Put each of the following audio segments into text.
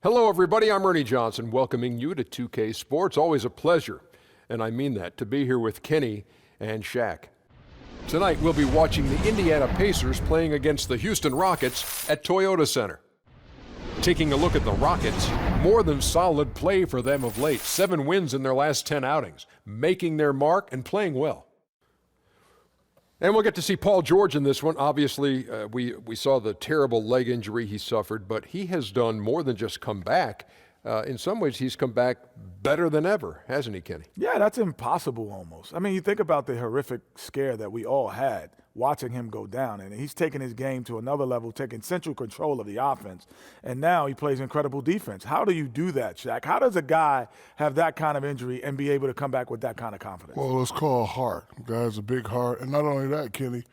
Hello, everybody. I'm Ernie Johnson, welcoming you to 2K Sports. Always a pleasure, and I mean that, to be here with Kenny and Shaq. Tonight, we'll be watching the Indiana Pacers playing against the Houston Rockets at Toyota Center. Taking a look at the Rockets, more than solid play for them of late. 7 wins in their last 10 outings, making their mark and playing well. And we'll get to see Paul George in this one. Obviously, we saw the terrible leg injury he suffered, but he has done more than just come back. In some ways, he's come back better than ever, hasn't he, Kenny? Yeah, that's impossible almost. I mean, you think about the horrific scare that we all had watching him go down, and he's taken his game to another level, taking central control of the offense, and now he plays incredible defense. How do you do that, Shaq? How does a guy have that kind of injury and be able to come back with that kind of confidence? Well, it's called heart. The guy has a big heart, and not only that, Kenny,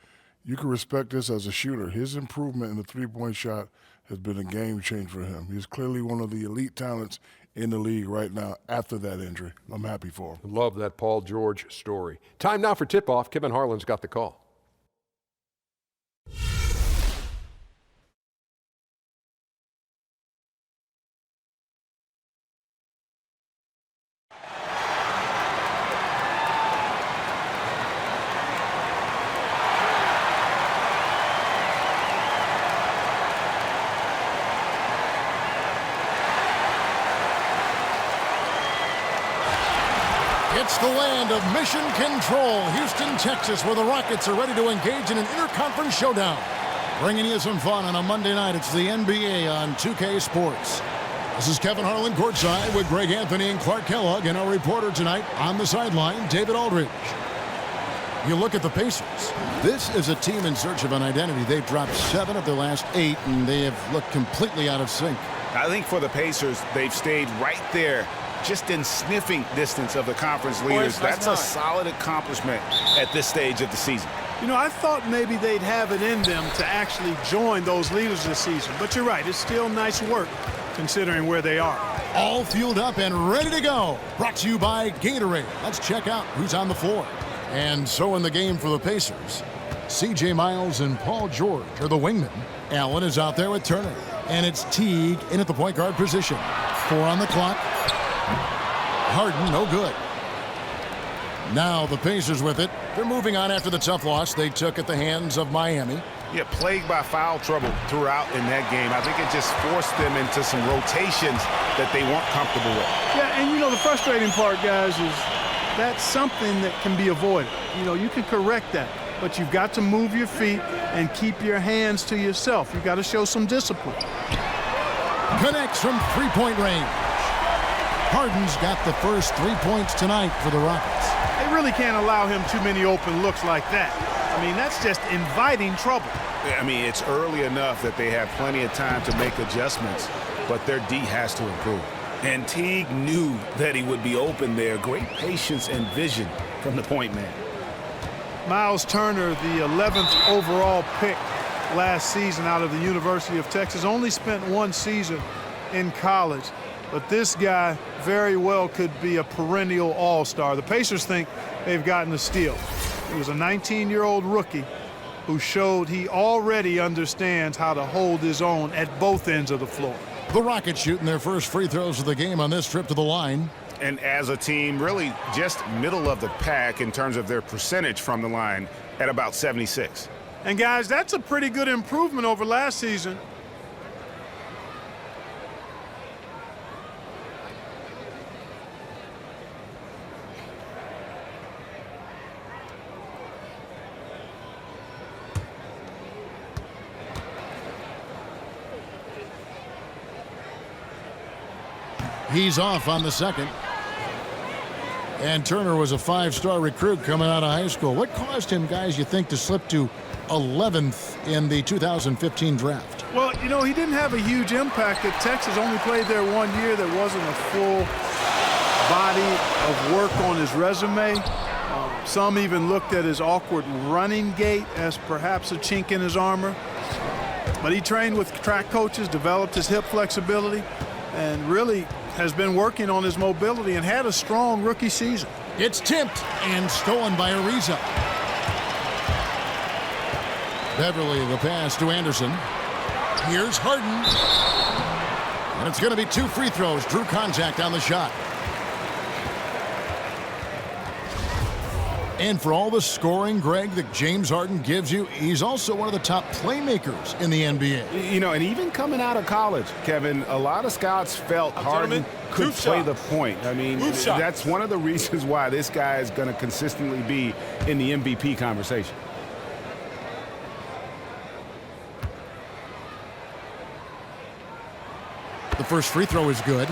you can respect this as a shooter. His improvement in the three-point shot has been a game changer for him. He's clearly one of the elite talents in the league right now after that injury. I'm happy for him. Love that Paul George story. Time now for tip-off. Kevin Harlan's got the call. It's the land of mission control, Houston, Texas, where the Rockets are ready to engage in an interconference showdown. Bringing you some fun on a Monday night, it's the NBA on 2K Sports. This is Kevin Harlan courtside with Greg Anthony and Clark Kellogg, and our reporter tonight on the sideline, David Aldridge. You look at the Pacers. This is a team in search of an identity. They've dropped 7 of their last 8, and they have looked completely out of sync. I think for the Pacers, they've stayed right there, just in sniffing distance of the conference leaders. That's a solid accomplishment at this stage of the season. You know, I thought maybe they'd have it in them to actually join those leaders this season. But you're right, it's still nice work considering where they are. All fueled up and ready to go. Brought to you by Gatorade. Let's check out who's on the floor. And so in the game for the Pacers, C.J. Miles and Paul George are the wingmen. Allen is out there with Turner. And it's Teague in at the point guard position. 4 on the clock. Harden, no good. Now the Pacers with it. They're moving on after the tough loss they took at the hands of Miami. Yeah, plagued by foul trouble throughout in that game. I think it just forced them into some rotations that they weren't comfortable with. Yeah, and you know, the frustrating part, guys, is that's something that can be avoided. You know, you can correct that, but you've got to move your feet and keep your hands to yourself. You've got to show some discipline. Connects from three-point range. Harden's got the first 3 points tonight for the Rockets. They really can't allow him too many open looks like that. I mean, that's just inviting trouble. I mean, it's early enough that they have plenty of time to make adjustments, but their D has to improve. And Teague knew that he would be open there. Great patience and vision from the point man. Miles Turner, the 11th overall pick last season out of the University of Texas, only spent 1 season in college. But this guy very well could be a perennial all-star. The Pacers think they've gotten a steal. He was a 19-year-old rookie who showed he already understands how to hold his own at both ends of the floor. The Rockets shooting their first free throws of the game on this trip to the line. And as a team, really just middle of the pack in terms of their percentage from the line at about 76. And guys, that's a pretty good improvement over last season. He's off on the second. And Turner was a 5-star recruit coming out of high school. What caused him, guys, you think, to slip to 11th in the 2015 draft? Well, you know, he didn't have a huge impact at Texas. Only played there 1 year. There wasn't a full body of work on his resume. Some even looked at his awkward running gait as perhaps a chink in his armor. But he trained with track coaches, developed his hip flexibility, and really has been working on his mobility and had a strong rookie season. It's tipped and stolen by Ariza. Beverly, the pass to Anderson. Here's Harden. And it's going to be 2 free throws. Drew contact on the shot. And for all the scoring, Greg, that James Harden gives you, he's also one of the top playmakers in the NBA. You know, and even coming out of college, Kevin, a lot of scouts felt Harden could play the point. I mean, that's one of the reasons why this guy is going to consistently be in the MVP conversation. The first free throw is good.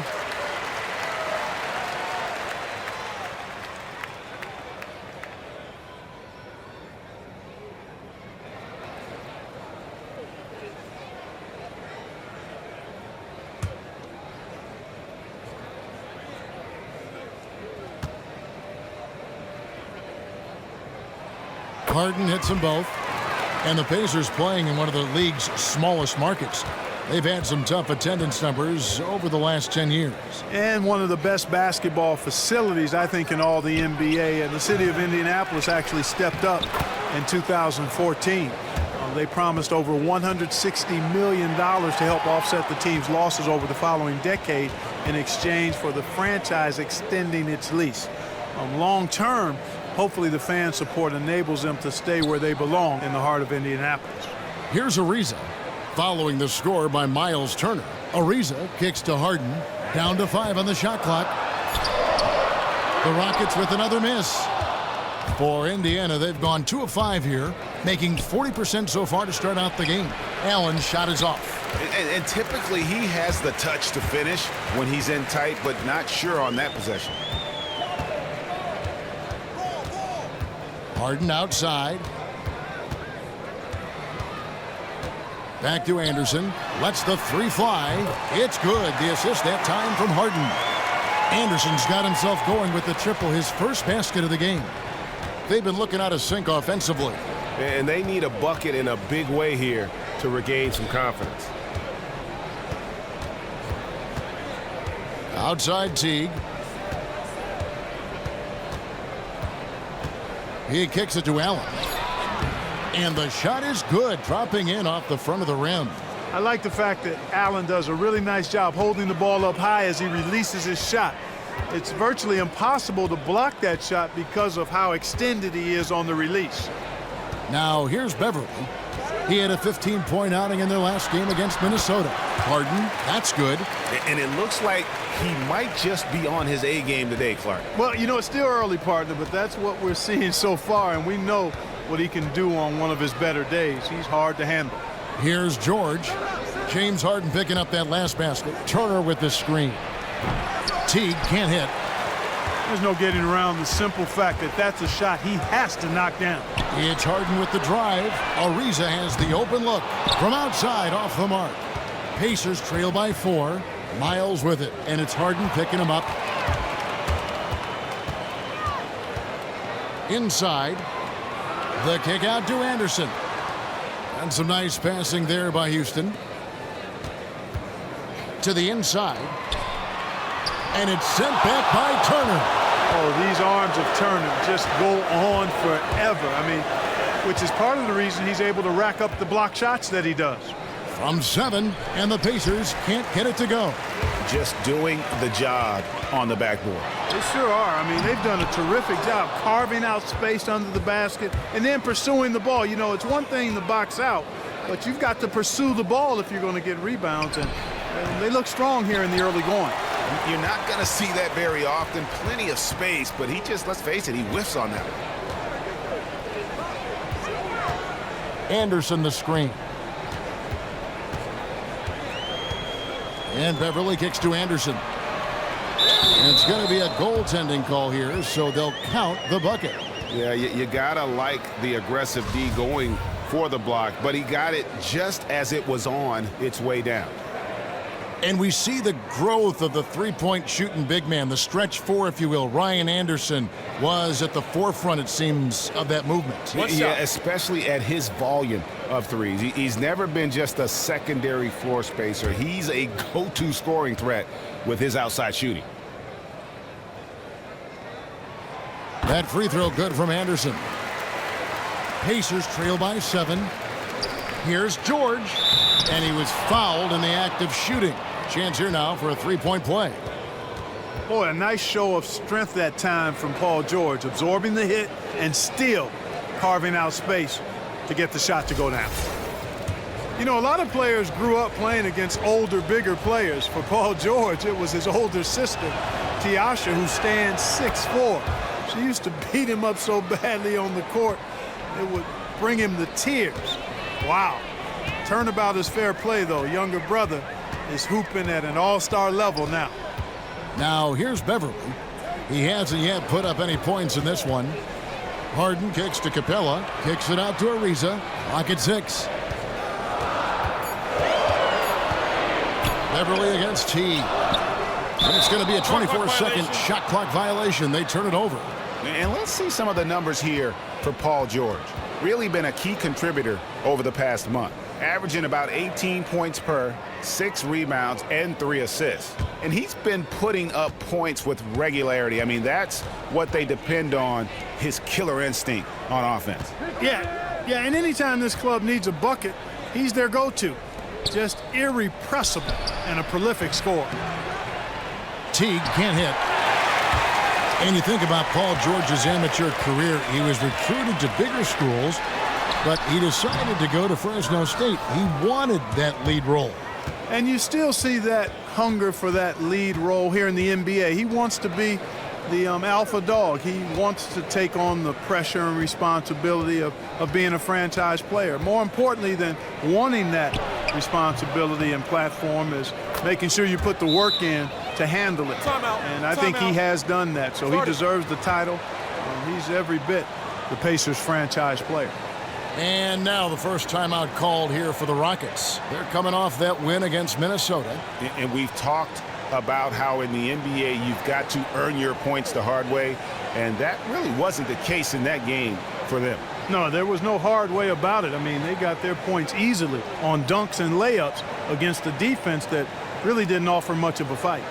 Harden hits them both. And the Pacers playing in one of the league's smallest markets. They've had some tough attendance numbers over the last 10 years. And one of the best basketball facilities, I think, in all the NBA. And the city of Indianapolis actually stepped up in 2014. They promised over $160 million to help offset the team's losses over the following decade in exchange for the franchise extending its lease. Long term, hopefully the fan support enables them to stay where they belong in the heart of Indianapolis. Here's Ariza following the score by Miles Turner. Ariza kicks to Harden. Down to 5 on the shot clock. The Rockets with another miss. For Indiana, they've gone 2 of 5 here, making 40% so far to start out the game. Allen's shot is off. And typically he has the touch to finish when he's in tight, but not sure on that possession. Harden outside. Back to Anderson. Lets the 3 fly. It's good. The assist that time from Harden. Anderson's got himself going with the triple, his first basket of the game. They've been looking out of sync offensively. And they need a bucket in a big way here to regain some confidence. Outside Teague. He kicks it to Allen. And the shot is good, dropping in off the front of the rim. I like the fact that Allen does a really nice job holding the ball up high as he releases his shot. It's virtually impossible to block that shot because of how extended he is on the release. Now here's Beverly. He had a 15-point outing in their last game against Minnesota. Harden, that's good. And it looks like he might just be on his A game today, Clark. Well, you know, it's still early, partner, but that's what we're seeing so far, and we know what he can do on one of his better days. He's hard to handle. Here's George. James Harden picking up that last basket. Turner with the screen. Teague can't hit. There's no getting around the simple fact that that's a shot he has to knock down. It's Harden with the drive. Ariza has the open look. From outside, off the mark. Pacers trail by 4. Miles with it, and it's Harden picking him up. Inside. The kick out to Anderson. And some nice passing there by Houston. To the inside. And it's sent back by Turner. Oh, these arms of Turner just go on forever. I mean, which is part of the reason he's able to rack up the block shots that he does. From 7, and the Pacers can't get it to go. Just doing the job on the backboard. They sure are. I mean, they've done a terrific job carving out space under the basket and then pursuing the ball. You know, it's one thing to box out, but you've got to pursue the ball if you're going to get rebounds, and they look strong here in the early going. You're not going to see that very often. Plenty of space, but he just, let's face it, he whiffs on that one. Anderson the screen. And Beverly kicks to Anderson. And it's going to be a goaltending call here, so they'll count the bucket. Yeah, you got to like the aggressive D going for the block, but he got it just as it was on its way down. And we see the growth of the three-point shooting big man, the stretch 4, if you will. Ryan Anderson was at the forefront, it seems, of that movement. Yeah, especially at his volume of threes. He's never been just a secondary floor spacer. He's a go-to scoring threat with his outside shooting. That free throw good from Anderson. Pacers trail by 7. Here's George. And he was fouled in the act of shooting. Chance here now for a three-point play. Boy, a nice show of strength that time from Paul George, absorbing the hit and still carving out space to get the shot to go down. You know, a lot of players grew up playing against older, bigger players. For Paul George, it was his older sister, Tiasha, who stands 6'4". She used to beat him up so badly on the court, it would bring him to tears. Wow. Turnabout is fair play, though. Younger brother is hooping at an all-star level now. Now here's Beverly. He hasn't yet put up any points in this one. Harden kicks to Capella, kicks it out to Ariza. Clock at 6. Beverly against T. And it's going to be a 24-second shot clock violation. They turn it over. And let's see some of the numbers here for Paul George. Really been a key contributor over the past month. Averaging about 18 points per, 6 rebounds, and 3 assists. And he's been putting up points with regularity. I mean, that's what they depend on, his killer instinct on offense. Yeah, and anytime this club needs a bucket, he's their go-to. Just irrepressible and a prolific scorer. Teague can't hit. And you think about Paul George's amateur career, he was recruited to bigger schools, but he decided to go to Fresno State. He wanted that lead role. And you still see that hunger for that lead role here in the NBA. He wants to be the alpha dog. He wants to take on the pressure and responsibility of being a franchise player. More importantly than wanting that responsibility and platform is making sure you put the work in to handle it. And I think he has done that, so he deserves the title. He's every bit the Pacers franchise player. And now the first timeout called here for the Rockets. They're coming off that win against Minnesota. And we've talked about how in the NBA you've got to earn your points the hard way, and that really wasn't the case in that game for them. No, there was no hard way about it. I mean, they got their points easily on dunks and layups against a defense that really didn't offer much of a fight.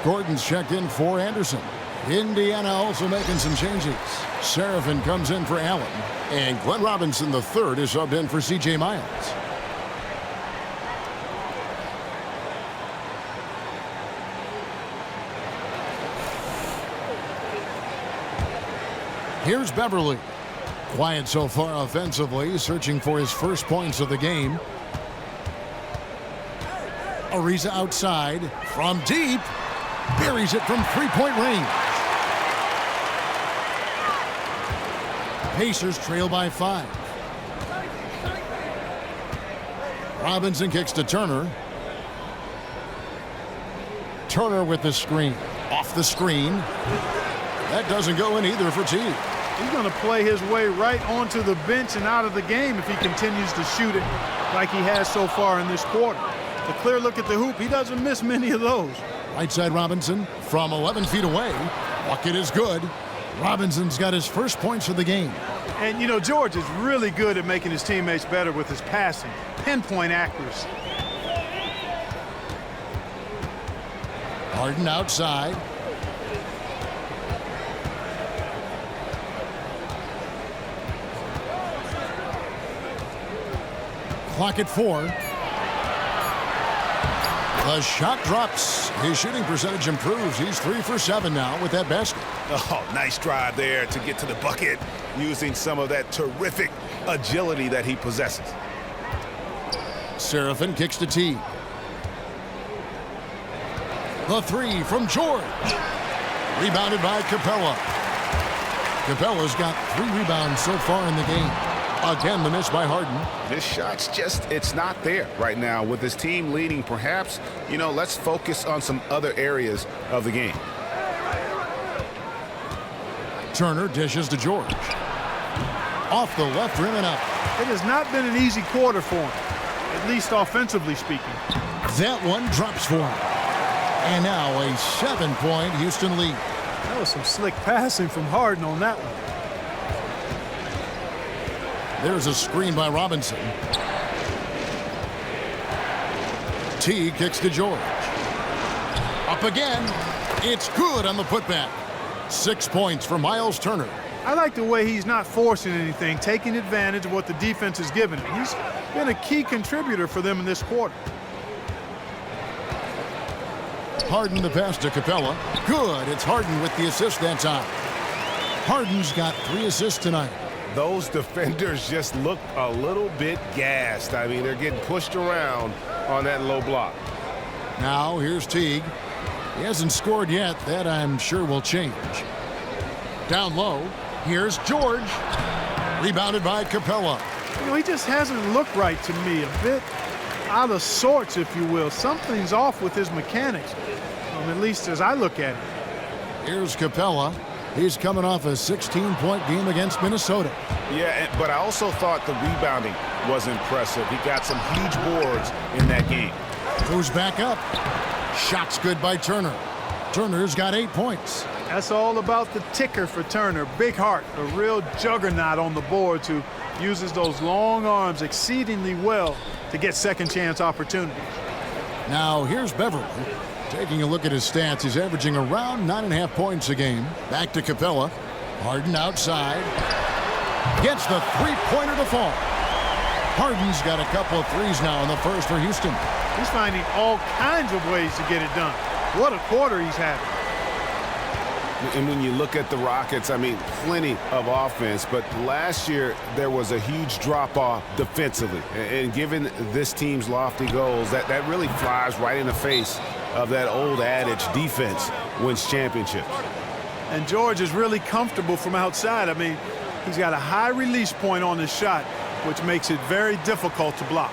Gordon's checked in for Anderson. Indiana also making some changes. Seraphin comes in for Allen. And Glenn Robinson III is subbed in for C.J. Miles. Here's Beverly. Quiet so far offensively, searching for his first points of the game. Ariza outside from deep. Buries it from three-point range. Pacers trail by 5. Robinson kicks to Turner. Turner with the screen. Off the screen. That doesn't go in either for T. He's going to play his way right onto the bench and out of the game if he continues to shoot it like he has so far in this quarter. A clear look at the hoop. He doesn't miss many of those. Right side Robinson from 11 feet away. Bucket is good. Robinson's got his first points of the game. And, you know, George is really good at making his teammates better with his passing. Pinpoint accuracy. Harden outside. Clock at 4. The shot drops. His shooting percentage improves. He's 3 for 7 now with that basket. Oh, nice drive there to get to the bucket, using some of that terrific agility that he possesses. Seraphin kicks to T. The 3 from George. Rebounded by Capella. Capella's got 3 rebounds so far in the game. Again, the miss by Harden. This shot's just, it's not there right now. With his team leading, perhaps, you know, let's focus on some other areas of the game. Turner dishes to George. Off the left rim and up. It has not been an easy quarter for him, at least offensively speaking. That one drops for him. And now a 7-point Houston lead. That was some slick passing from Harden on that one. There's a screen by Robinson. T kicks to George. Up again. It's good on the putback. 6 points for Miles Turner. I like the way he's not forcing anything, taking advantage of what the defense is giving him. He's been a key contributor for them in this quarter. Harden the pass to Capella. Good. It's Harden with the assist that time. Harden's got 3 assists tonight. Those defenders just look a little bit gassed. I mean, they're getting pushed around on that low block. Now here's Teague. He hasn't scored yet. That I'm sure will change. Down low. Here's George. Rebounded by Capella. You know, he just hasn't looked right to me. A bit out of sorts, if you will. Something's off with his mechanics, at least as I look at it. Here's Capella. He's coming off a 16-point game against Minnesota. Yeah, but I also thought the rebounding was impressive. He got some huge boards in that game. Goes back up. Shot's good by Turner. Turner's got 8 points. That's all about the ticker for Turner. Big heart, a real juggernaut on the boards who uses those long arms exceedingly well to get second chance opportunities. Now here's Beverly. Taking a look at his stats, he's averaging around 9.5 points a game. Back to Capella. Harden outside. Gets the three-pointer to fall. Harden's got a couple of threes now in the first for Houston. He's finding all kinds of ways to get it done. What a quarter he's having. And when you look at the Rockets, I mean, plenty of offense, but last year there was a huge drop-off defensively. And given this team's lofty goals, that really flies right in the face of that old adage, defense wins championships. And George is really comfortable from outside. I mean, he's got a high release point on his shot, which makes it very difficult to block.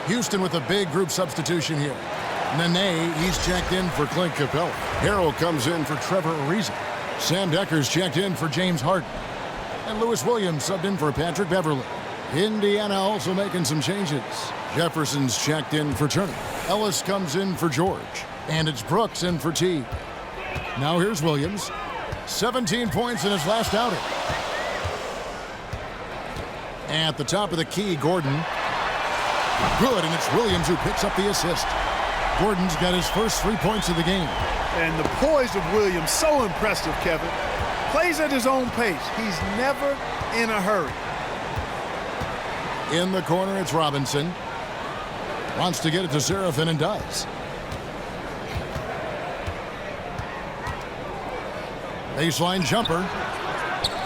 Houston with a big group substitution here. Nene, he's checked in for Clint Capella. Harrell comes in for Trevor Ariza. Sam Decker's checked in for James Harden. And Lewis Williams subbed in for Patrick Beverly. Indiana also making some changes. Jefferson's checked in for Turner. Ellis comes in for George. And it's Brooks in for T. Now here's Williams. 17 points in his last outing. At the top of the key, Gordon. Good, and it's Williams who picks up the assist. Gordon's got his first 3 points of the game. And the poise of Williams, so impressive, Kevin. Plays at his own pace. He's never in a hurry. In the corner, it's Robinson. Wants to get it to Serafin and does. Baseline jumper.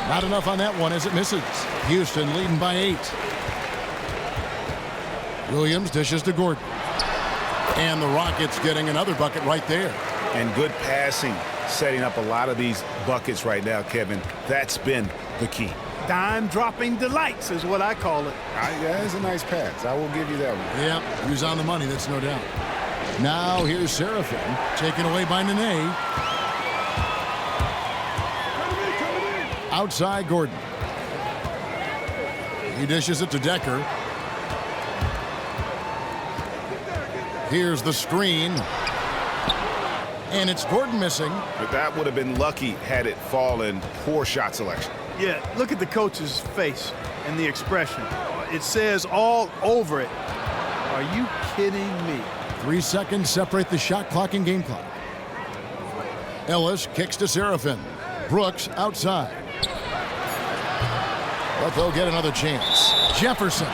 Not enough on that one as it misses. Houston leading by 8. Williams dishes to Gordon. And the Rockets getting another bucket right there. And good passing, setting up a lot of these buckets right now, Kevin. That's been the key. Dime-dropping delights is what I call it. That's a nice pass. I will give you that one. Yeah, he was on the money, that's no doubt. Now here's Serafin, taken away by Nene. Outside Gordon. He dishes it to Decker. Here's the screen. And it's Gordon missing. But that would have been lucky had it fallen. Poor shot selection. Yeah, look at the coach's face and the expression. It says all over it. Are you kidding me? 3 seconds separate the shot clock and game clock. Ellis kicks to Serafin. Brooks outside. but they'll get another chance. Jefferson.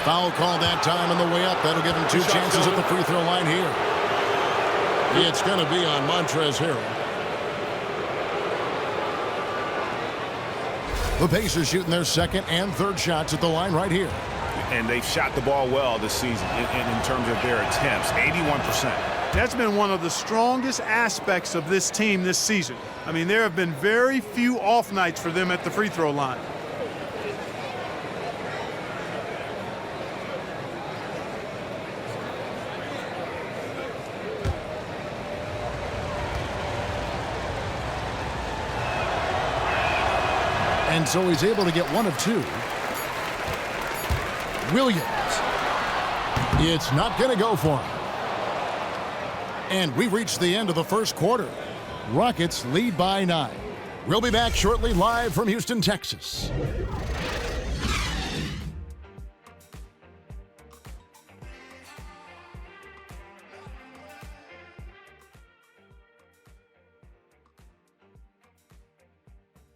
Foul call that time on the way up. That'll give him 2 chances at the free throw line here. It's going to be on Montrezl Harrell. The Pacers shooting their second and third shots at the line right here. And they've shot the ball well this season in terms of their attempts, 81%. That's been one of the strongest aspects of this team this season. I mean, there have been very few off nights for them at the free throw line. And so he's able to get 1 of 2. Williams. It's not going to go for him. And we've reached the end of the first quarter. Rockets lead by 9. We'll be back shortly live from Houston, Texas.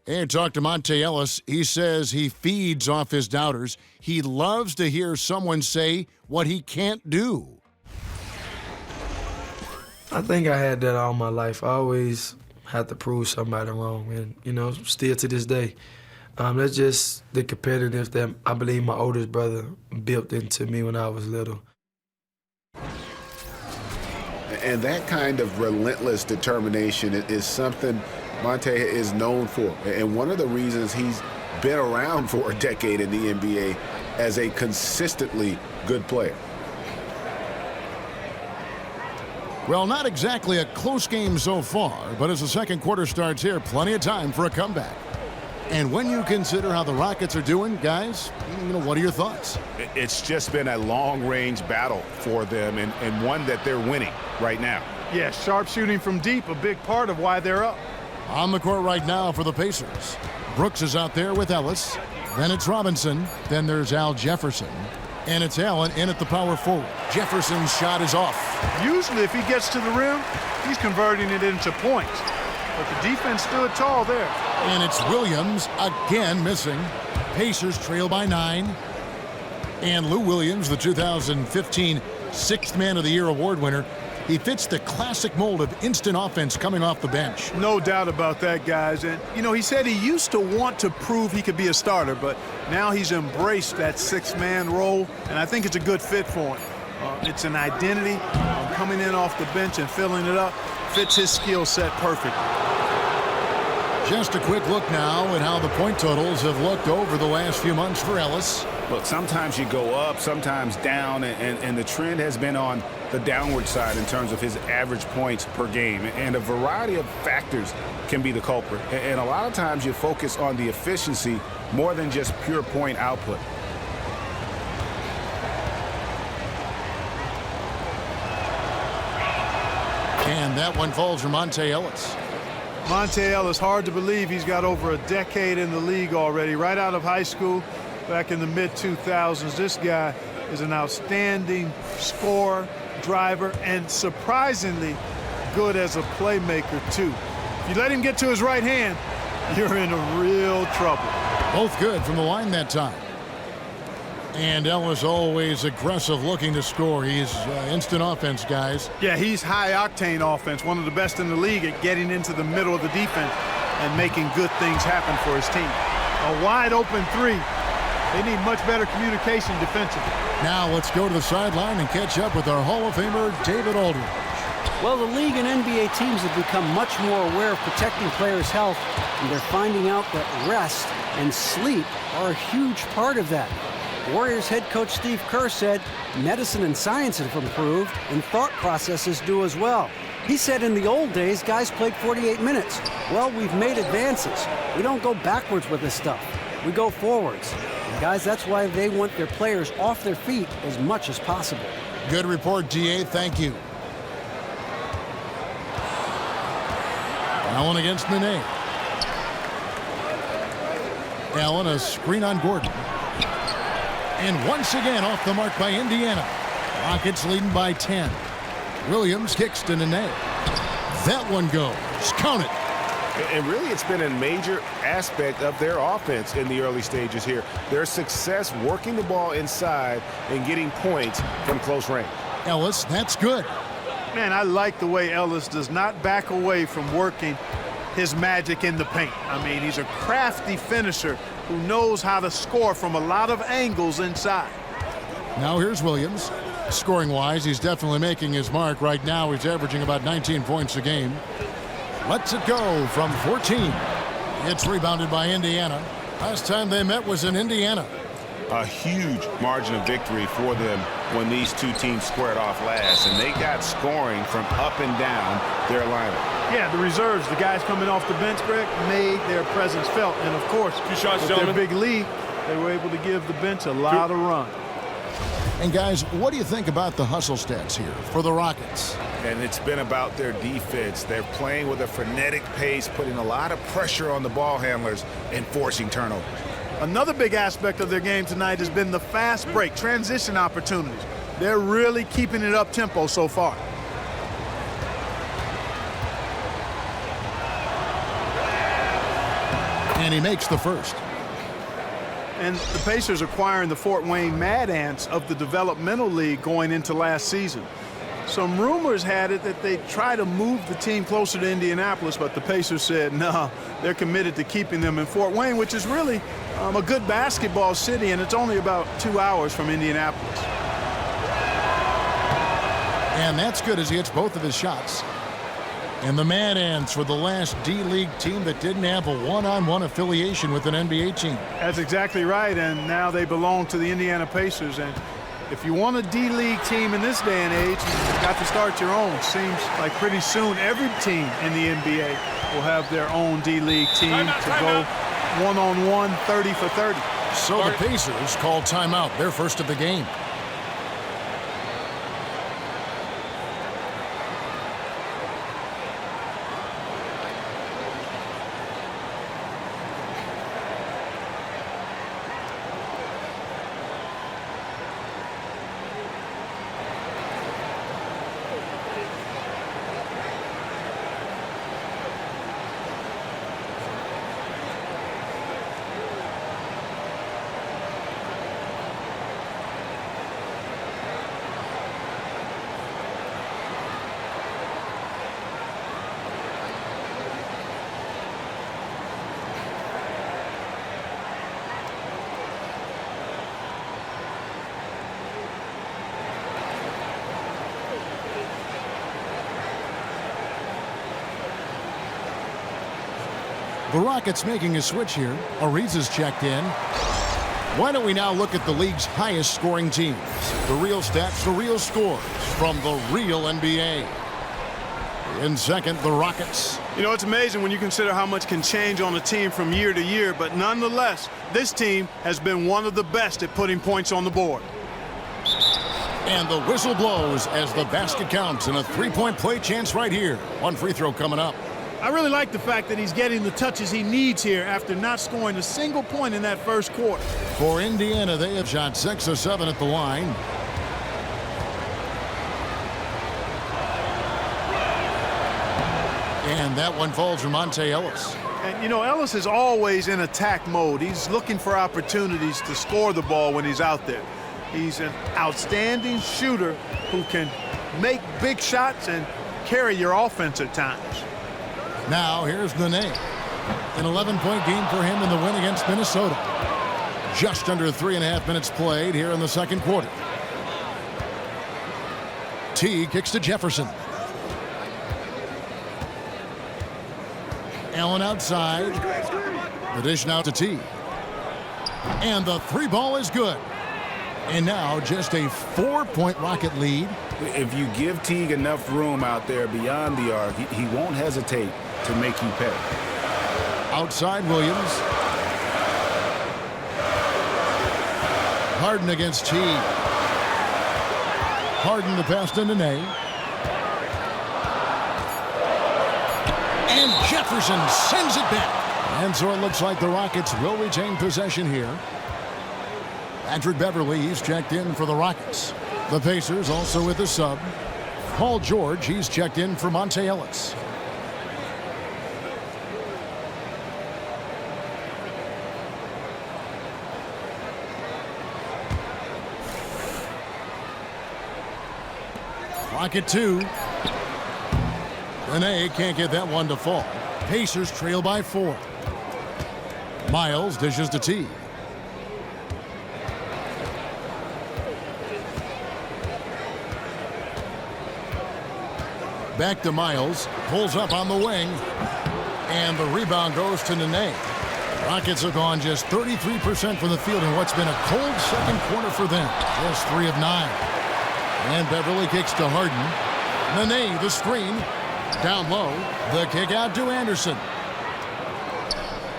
And talk to Monte Ellis. He says he feeds off his doubters. He loves to hear someone say what he can't do. I think I had that all my life. I always had to prove somebody wrong, and, you know, still to this day. That's just the competitiveness that I believe my oldest brother built into me when I was little. And that kind of relentless determination is something Monte is known for. And one of the reasons he's been around for a decade in the NBA as a consistently good player. Well, not exactly a close game so far, but as the second quarter starts here, plenty of time for a comeback. And when you consider how the Rockets are doing, guys, you know, what are your thoughts? It's just been a long-range battle for them and one that they're winning right now. Yeah, sharp shooting from deep, a big part of why they're up. On the court right now for the Pacers. Brooks is out there with Ellis. Then it's Robinson. Then there's Al Jefferson. And it's Allen in at the power forward. Jefferson's shot is off. Usually if he gets to the rim, he's converting it into points. But the defense stood tall there. And it's Williams again missing. Pacers trail by 9. And Lou Williams, the 2015 Sixth Man of the Year award winner, he fits the classic mold of instant offense coming off the bench. No doubt about that, guys. And, you know, he said he used to want to prove he could be a starter, but now he's embraced that six-man role, and I think it's a good fit for him. It's an identity. Coming in off the bench and filling it up fits his skill set perfectly. Just a quick look now at how the point totals have looked over the last few months for Ellis. Look, sometimes you go up, sometimes down, and the trend has been on the downward side in terms of his average points per game. And a variety of factors can be the culprit. And a lot of times you focus on the efficiency more than just pure point output. And that one falls for Monte Ellis. Monte Ellis, hard to believe he's got over a decade in the league already, right out of high school back in the mid-2000s. This guy is an outstanding scorer, driver, and surprisingly good as a playmaker, too. If you let him get to his right hand, you're in a real trouble. Both good from the line that time. And Ellis always aggressive, looking to score. He's instant offense, guys. Yeah, he's high-octane offense, one of the best in the league at getting into the middle of the defense and making good things happen for his team. A wide-open three. They need much better communication defensively. Now let's go to the sideline and catch up with our Hall of Famer, David Aldridge. Well, the league and NBA teams have become much more aware of protecting players' health, and they're finding out that rest and sleep are a huge part of that. Warriors head coach Steve Kerr said medicine and science have improved, and thought processes do as well. He said in the old days, guys played 48 minutes. Well, we've made advances. We don't go backwards with this stuff. We go forwards. And guys, that's why they want their players off their feet as much as possible. Good report, DA. Thank you. Allen against Nene. Allen, a screen on Gordon. And once again off the mark by Indiana. Rockets leading by 10. Williams kicks to Nene. That one goes. Count it. And really, it's been a major aspect of their offense in the early stages here. Their success working the ball inside and getting points from close range. Ellis, that's good. Man, I like the way Ellis does not back away from working his magic in the paint. I mean, he's a crafty finisher who knows how to score from a lot of angles inside. Now here's Williams. Scoring-wise, he's definitely making his mark. Right now, he's averaging about 19 points a game. Lets it go from 14. It's rebounded by Indiana. Last time they met was in Indiana. A huge margin of victory for them when these two teams squared off last, and they got scoring from up and down their lineup. Yeah, the reserves, the guys coming off the bench, Greg, made their presence felt. And, of course, with their big lead, they were able to give the bench a lot of run. And, guys, what do you think about the hustle stats here for the Rockets? And it's been about their defense. They're playing with a frenetic pace, putting a lot of pressure on the ball handlers and forcing turnovers. Another big aspect of their game tonight has been the fast break, transition opportunities. They're really keeping it up-tempo so far. And he makes the first. And the Pacers acquiring the Fort Wayne Mad Ants of the Developmental League going into last season. Some rumors had it that they try to move the team closer to Indianapolis, but the Pacers said no, they're committed to keeping them in Fort Wayne, which is really a good basketball city, and it's only about 2 hours from Indianapolis. And that's good as he hits both of his shots. And the Mad Ants were the last D-League team that didn't have a one-on-one affiliation with an NBA team. That's exactly right, and now they belong to the Indiana Pacers. And if you want a D-League team in this day and age, you've got to start your own. Seems like pretty soon every team in the NBA will have their own D-League team to go one-on-one, 30 for 30. So the Pacers call timeout, their first of the game. The Rockets making a switch here. Ariza's checked in. Why don't we now look at the league's highest scoring teams? The real stats, the real scores from the real NBA. In second, the Rockets. You know, it's amazing when you consider how much can change on a team from year to year, but nonetheless, this team has been one of the best at putting points on the board. And the whistle blows as the basket counts and a three-point play chance right here. One free throw coming up. I really like the fact that he's getting the touches he needs here after not scoring a single point in that first quarter. For Indiana, they have shot 6 of 7 at the line. And that one falls for Monte Ellis. And, you know, Ellis is always in attack mode. He's looking for opportunities to score the ball when he's out there. He's an outstanding shooter who can make big shots and carry your offense at times. Now, here's Nene. An 11-point game for him in the win against Minnesota. Just under 3.5 minutes played here in the second quarter. T kicks to Jefferson. Allen outside. The dish now to T. And the three ball is good. And now just a 4-point Rocket lead. If you give Teague enough room out there beyond the arc, he won't hesitate to make you pay. Outside Williams. Harden against T. Harden the pass to Nene. And Jefferson sends it back. And so it looks like the Rockets will retain possession here. Patrick Beverly, he's checked in for the Rockets. The Pacers also with a sub. Paul George, he's checked in for Monte Ellis. Rocket 2. Nene can't get that one to fall. Pacers trail by 4. Miles dishes to T. Back to Miles. Pulls up on the wing. And the rebound goes to Nene. Rockets have gone just 33% from the field in what's been a cold second quarter for them. Just 3 of 9. And Beverly kicks to Harden. Nene, the screen. Down low. The kick out to Anderson.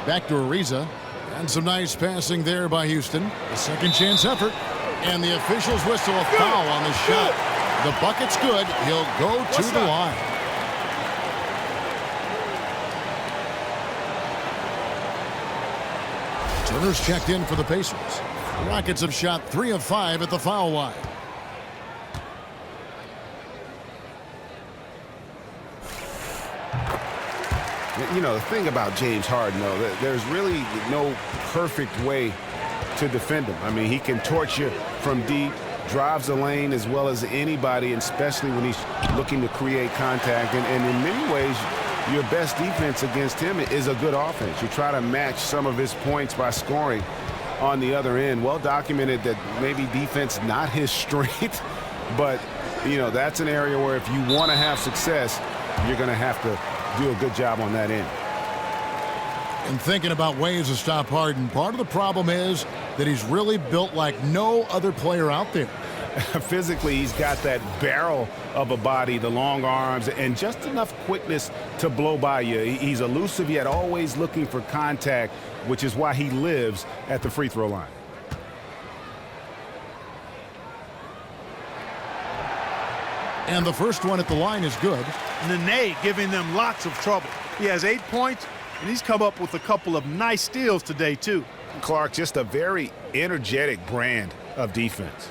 Back to Ariza. And some nice passing there by Houston. A second chance effort. And the officials whistle a foul on the shot. The bucket's good. He'll go to the line. Turner's checked in for the Pacers. The Rockets have shot 3 of 5 at the foul line. You know, the thing about James Harden, though, there's really no perfect way to defend him. I mean, he can torch you from deep, drives the lane as well as anybody, and especially when he's looking to create contact. And in many ways, your best defense against him is a good offense. You try to match some of his points by scoring on the other end. Well documented that maybe defense not his strength, but, you know, that's an area where if you want to have success, you're going to have to do a good job on that end. And thinking about ways to stop Harden, part of the problem is that he's really built like no other player out there. Physically, he's got that barrel of a body, the long arms, and just enough quickness to blow by you. He's elusive, yet always looking for contact, which is why he lives at the free throw line. And the first one at the line is good. Nene giving them lots of trouble. He has 8 points, and he's come up with a couple of nice steals today, too. Clark, just a very energetic brand of defense.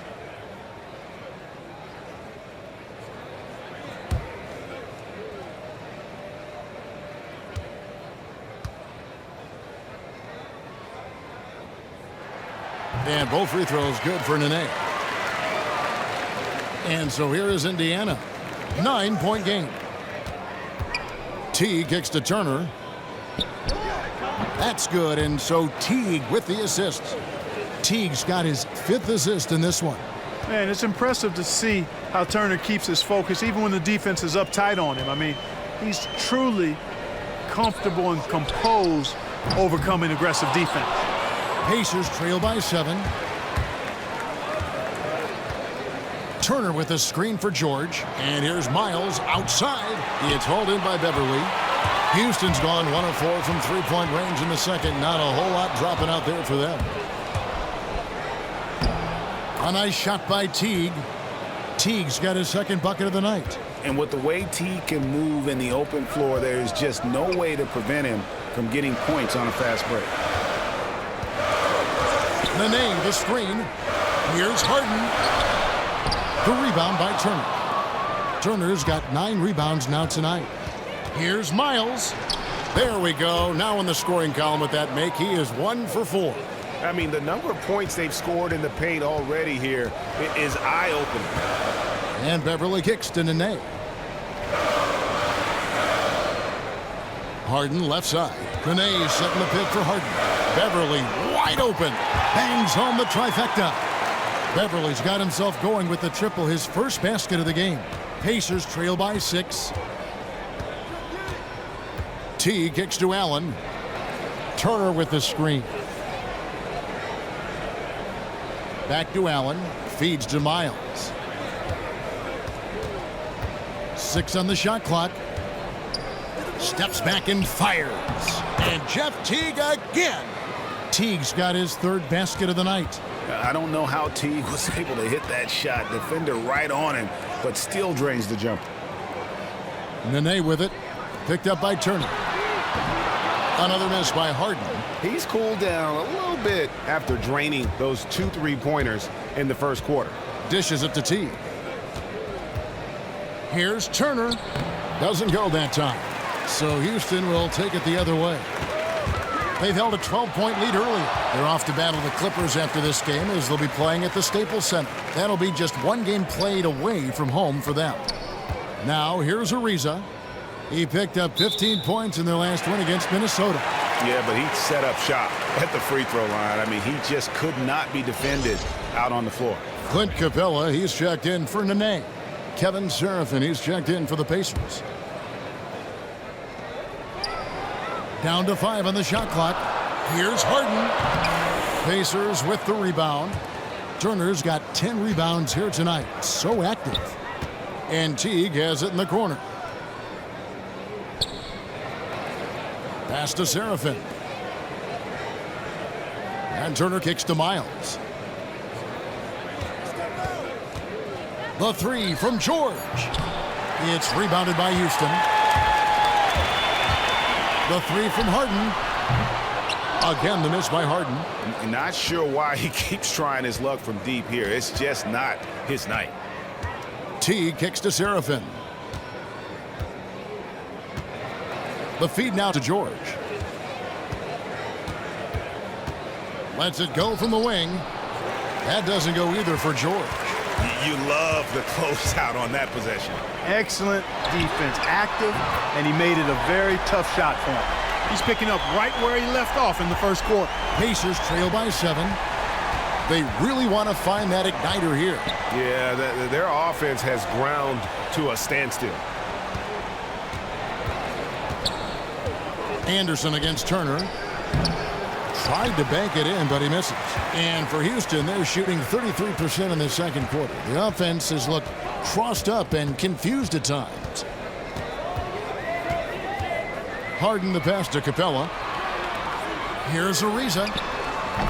And both free throws good for Nene. And so here is Indiana. 9-point game. Teague kicks to Turner. That's good, and so Teague with the assist. Teague's got his 5th assist in this one. Man, it's impressive to see how Turner keeps his focus even when the defense is uptight on him. I mean, he's truly comfortable and composed overcoming aggressive defense. Pacers trail by 7. Turner with a screen for George. And here's Miles outside. It's hauled in by Beverly. Houston's gone 1 of 4 from three-point range in the second. Not a whole lot dropping out there for them. A nice shot by Teague. Teague's got his 2nd bucket of the night. And with the way Teague can move in the open floor, there's just no way to prevent him from getting points on a fast break. Nene, the screen. Here's Harden. The rebound by Turner. Turner's got 9 rebounds now tonight. Here's Miles. There we go. Now in the scoring column with that make, he is 1 for 4. I mean, the number of points they've scored in the paint already here is eye-opening. And Beverly kicks to Nene. Harden left side. Nene setting the pick for Harden. Beverly wide open. Bangs home the trifecta. Beverly's got himself going with the triple, his first basket of the game. Pacers trail by 6. T kicks to Allen. Turner with the screen. Back to Allen. Feeds to Miles. 6 on the shot clock. Steps back and fires. And Jeff Teague again. Teague's got his 3rd basket of the night. I don't know how Teague was able to hit that shot. Defender right on him, but still drains the jumper. Nene with it. Picked up by Turner. Another miss by Harden. He's cooled down a little bit after draining those 2 3-pointers in the first quarter. Dishes it to Teague. Here's Turner. Doesn't go that time. So Houston will take it the other way. They've held a 12-point lead earlier. They're off to battle the Clippers after this game as they'll be playing at the Staples Center. That'll be just 1 game played away from home for them. Now here's Ariza. He picked up 15 points in their last win against Minnesota. Yeah, but he set up shop at the free throw line. I mean, he just could not be defended out on the floor. Clint Capella, he's checked in for Nene. Kevin Seraphin, he's checked in for the Pacers. Down to 5 on the shot clock. Here's Harden. Pacers with the rebound. Turner's got 10 rebounds here tonight. So active. And Teague has it in the corner. Pass to Seraphin. And Turner kicks to Miles. The three from George. It's rebounded by Houston. The three from Harden. Again, the miss by Harden. Not sure why he keeps trying his luck from deep here. It's just not his night. Teague kicks to Seraphin. The feed now to George. Lets it go from the wing. That doesn't go either for George. You love the closeout on that possession. Excellent defense, active, and he made it a very tough shot for him. He's picking up right where he left off in the first quarter. Pacers trail by 7. They really want to find that igniter here. Yeah, their offense has ground to a standstill. Anderson against Turner. Tried to bank it in, but he misses. And for Houston, they're shooting 33% in the second quarter. The offense has looked crossed up and confused at times. Harden the pass to Capella. Here's Ariza.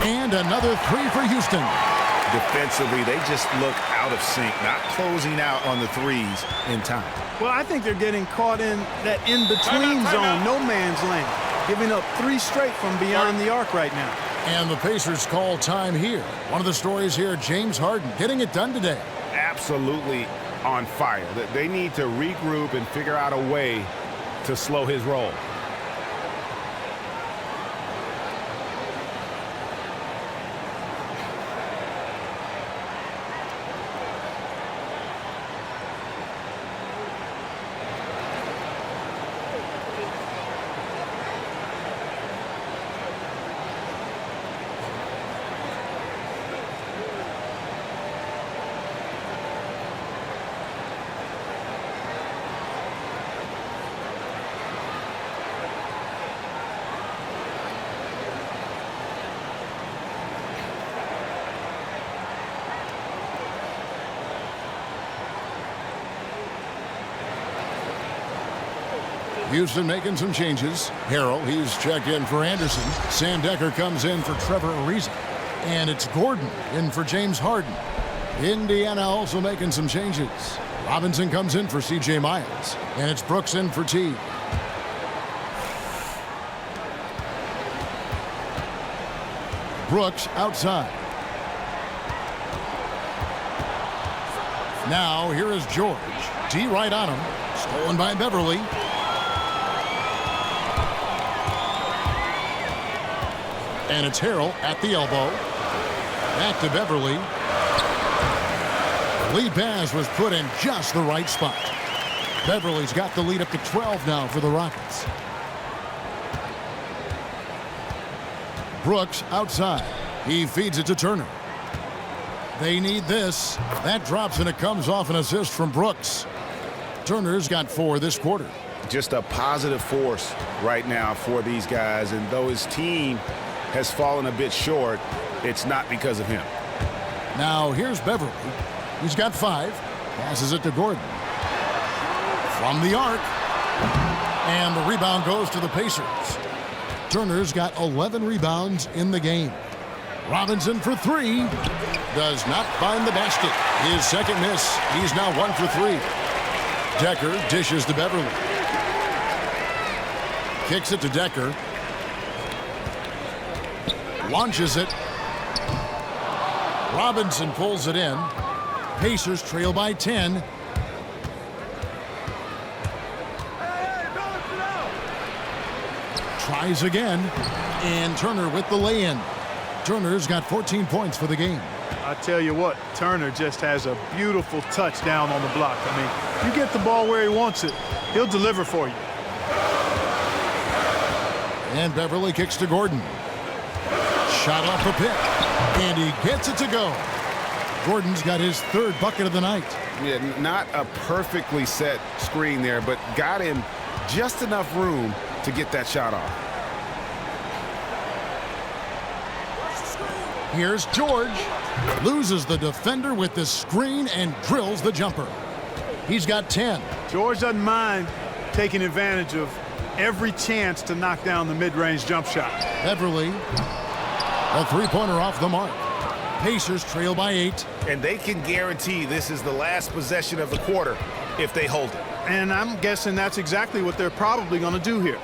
And another three for Houston. Defensively, they just look out of sync, not closing out on the threes in time. Well, I think they're getting caught in that in-between zone, no man's land, giving up 3 straight from beyond the arc right now. And the Pacers call time here. One of the stories here, James Harden getting it done today. Absolutely on fire. They need to regroup and figure out a way to slow his roll. Houston making some changes. Harrell, he's checked in for Anderson. Sam Decker comes in for Trevor Ariza. And it's Gordon in for James Harden. Indiana also making some changes. Robinson comes in for C.J. Miles. And it's Brooks in for Teague. Brooks outside. Now here is George. D right on him. Stolen by Beverly. And it's Harrell at the elbow. Back to Beverly. Lead pass was put in just the right spot. Beverly's got the lead up to 12 now for the Rockets. Brooks outside. He feeds it to Turner. They need this. That drops and it comes off an assist from Brooks. Turner's got 4 this quarter. Just a positive force right now for these guys. And though his team has fallen a bit short, it's not because of him. Now here's Beverly. He's got 5. Passes it to Gordon. From the arc. And the rebound goes to the Pacers. Turner's got 11 rebounds in the game. Robinson for 3. Does not find the basket. His second miss. He's now 1 for 3. Decker dishes to Beverly. Kicks it to Decker. Launches it. Robinson pulls it in. Pacers trail by 10. Tries again. And Turner with the lay-in. Turner's got 14 points for the game. I tell you what, Turner just has a beautiful touchdown on the block. I mean, you get the ball where he wants it, he'll deliver for you. And Beverly kicks to Gordon. Shot off the pick, and he gets it to go. Gordon's got his third bucket of the night. Yeah, not a perfectly set screen there, but got him just enough room to get that shot off. Here's George. Loses the defender with the screen and drills the jumper. He's got 10. George doesn't mind taking advantage of every chance to knock down the mid-range jump shot. Beverly, a three-pointer off the mark. Pacers trail by 8. And they can guarantee this is the last possession of the quarter if they hold it. And I'm guessing that's exactly what they're probably going to do here.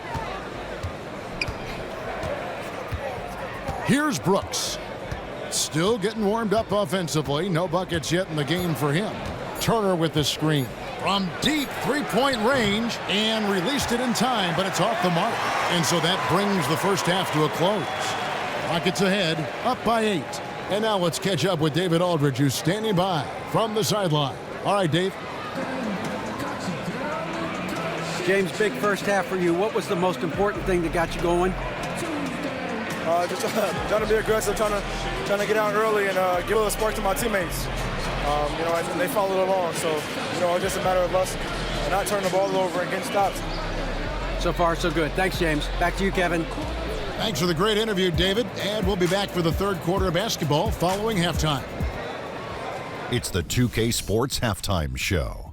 Here's Brooks. Still getting warmed up offensively. No buckets yet in the game for him. Turner with the screen. From deep three-point range and released it in time, but it's off the mark. And so that brings the first half to a close. Rockets ahead, up by 8. And now let's catch up with David Aldridge, who's standing by from the sideline. All right, Dave. James, big first half for you. What was the most important thing that got you going? Just trying to be aggressive, trying to get out early and give a little spark to my teammates. And they followed along. So, it's just a matter of us not turning the ball over and getting stops. So far, so good. Thanks, James. Back to you, Kevin. Thanks for the great interview, David. And we'll be back for the third quarter of basketball following halftime. It's the 2K Sports Halftime Show.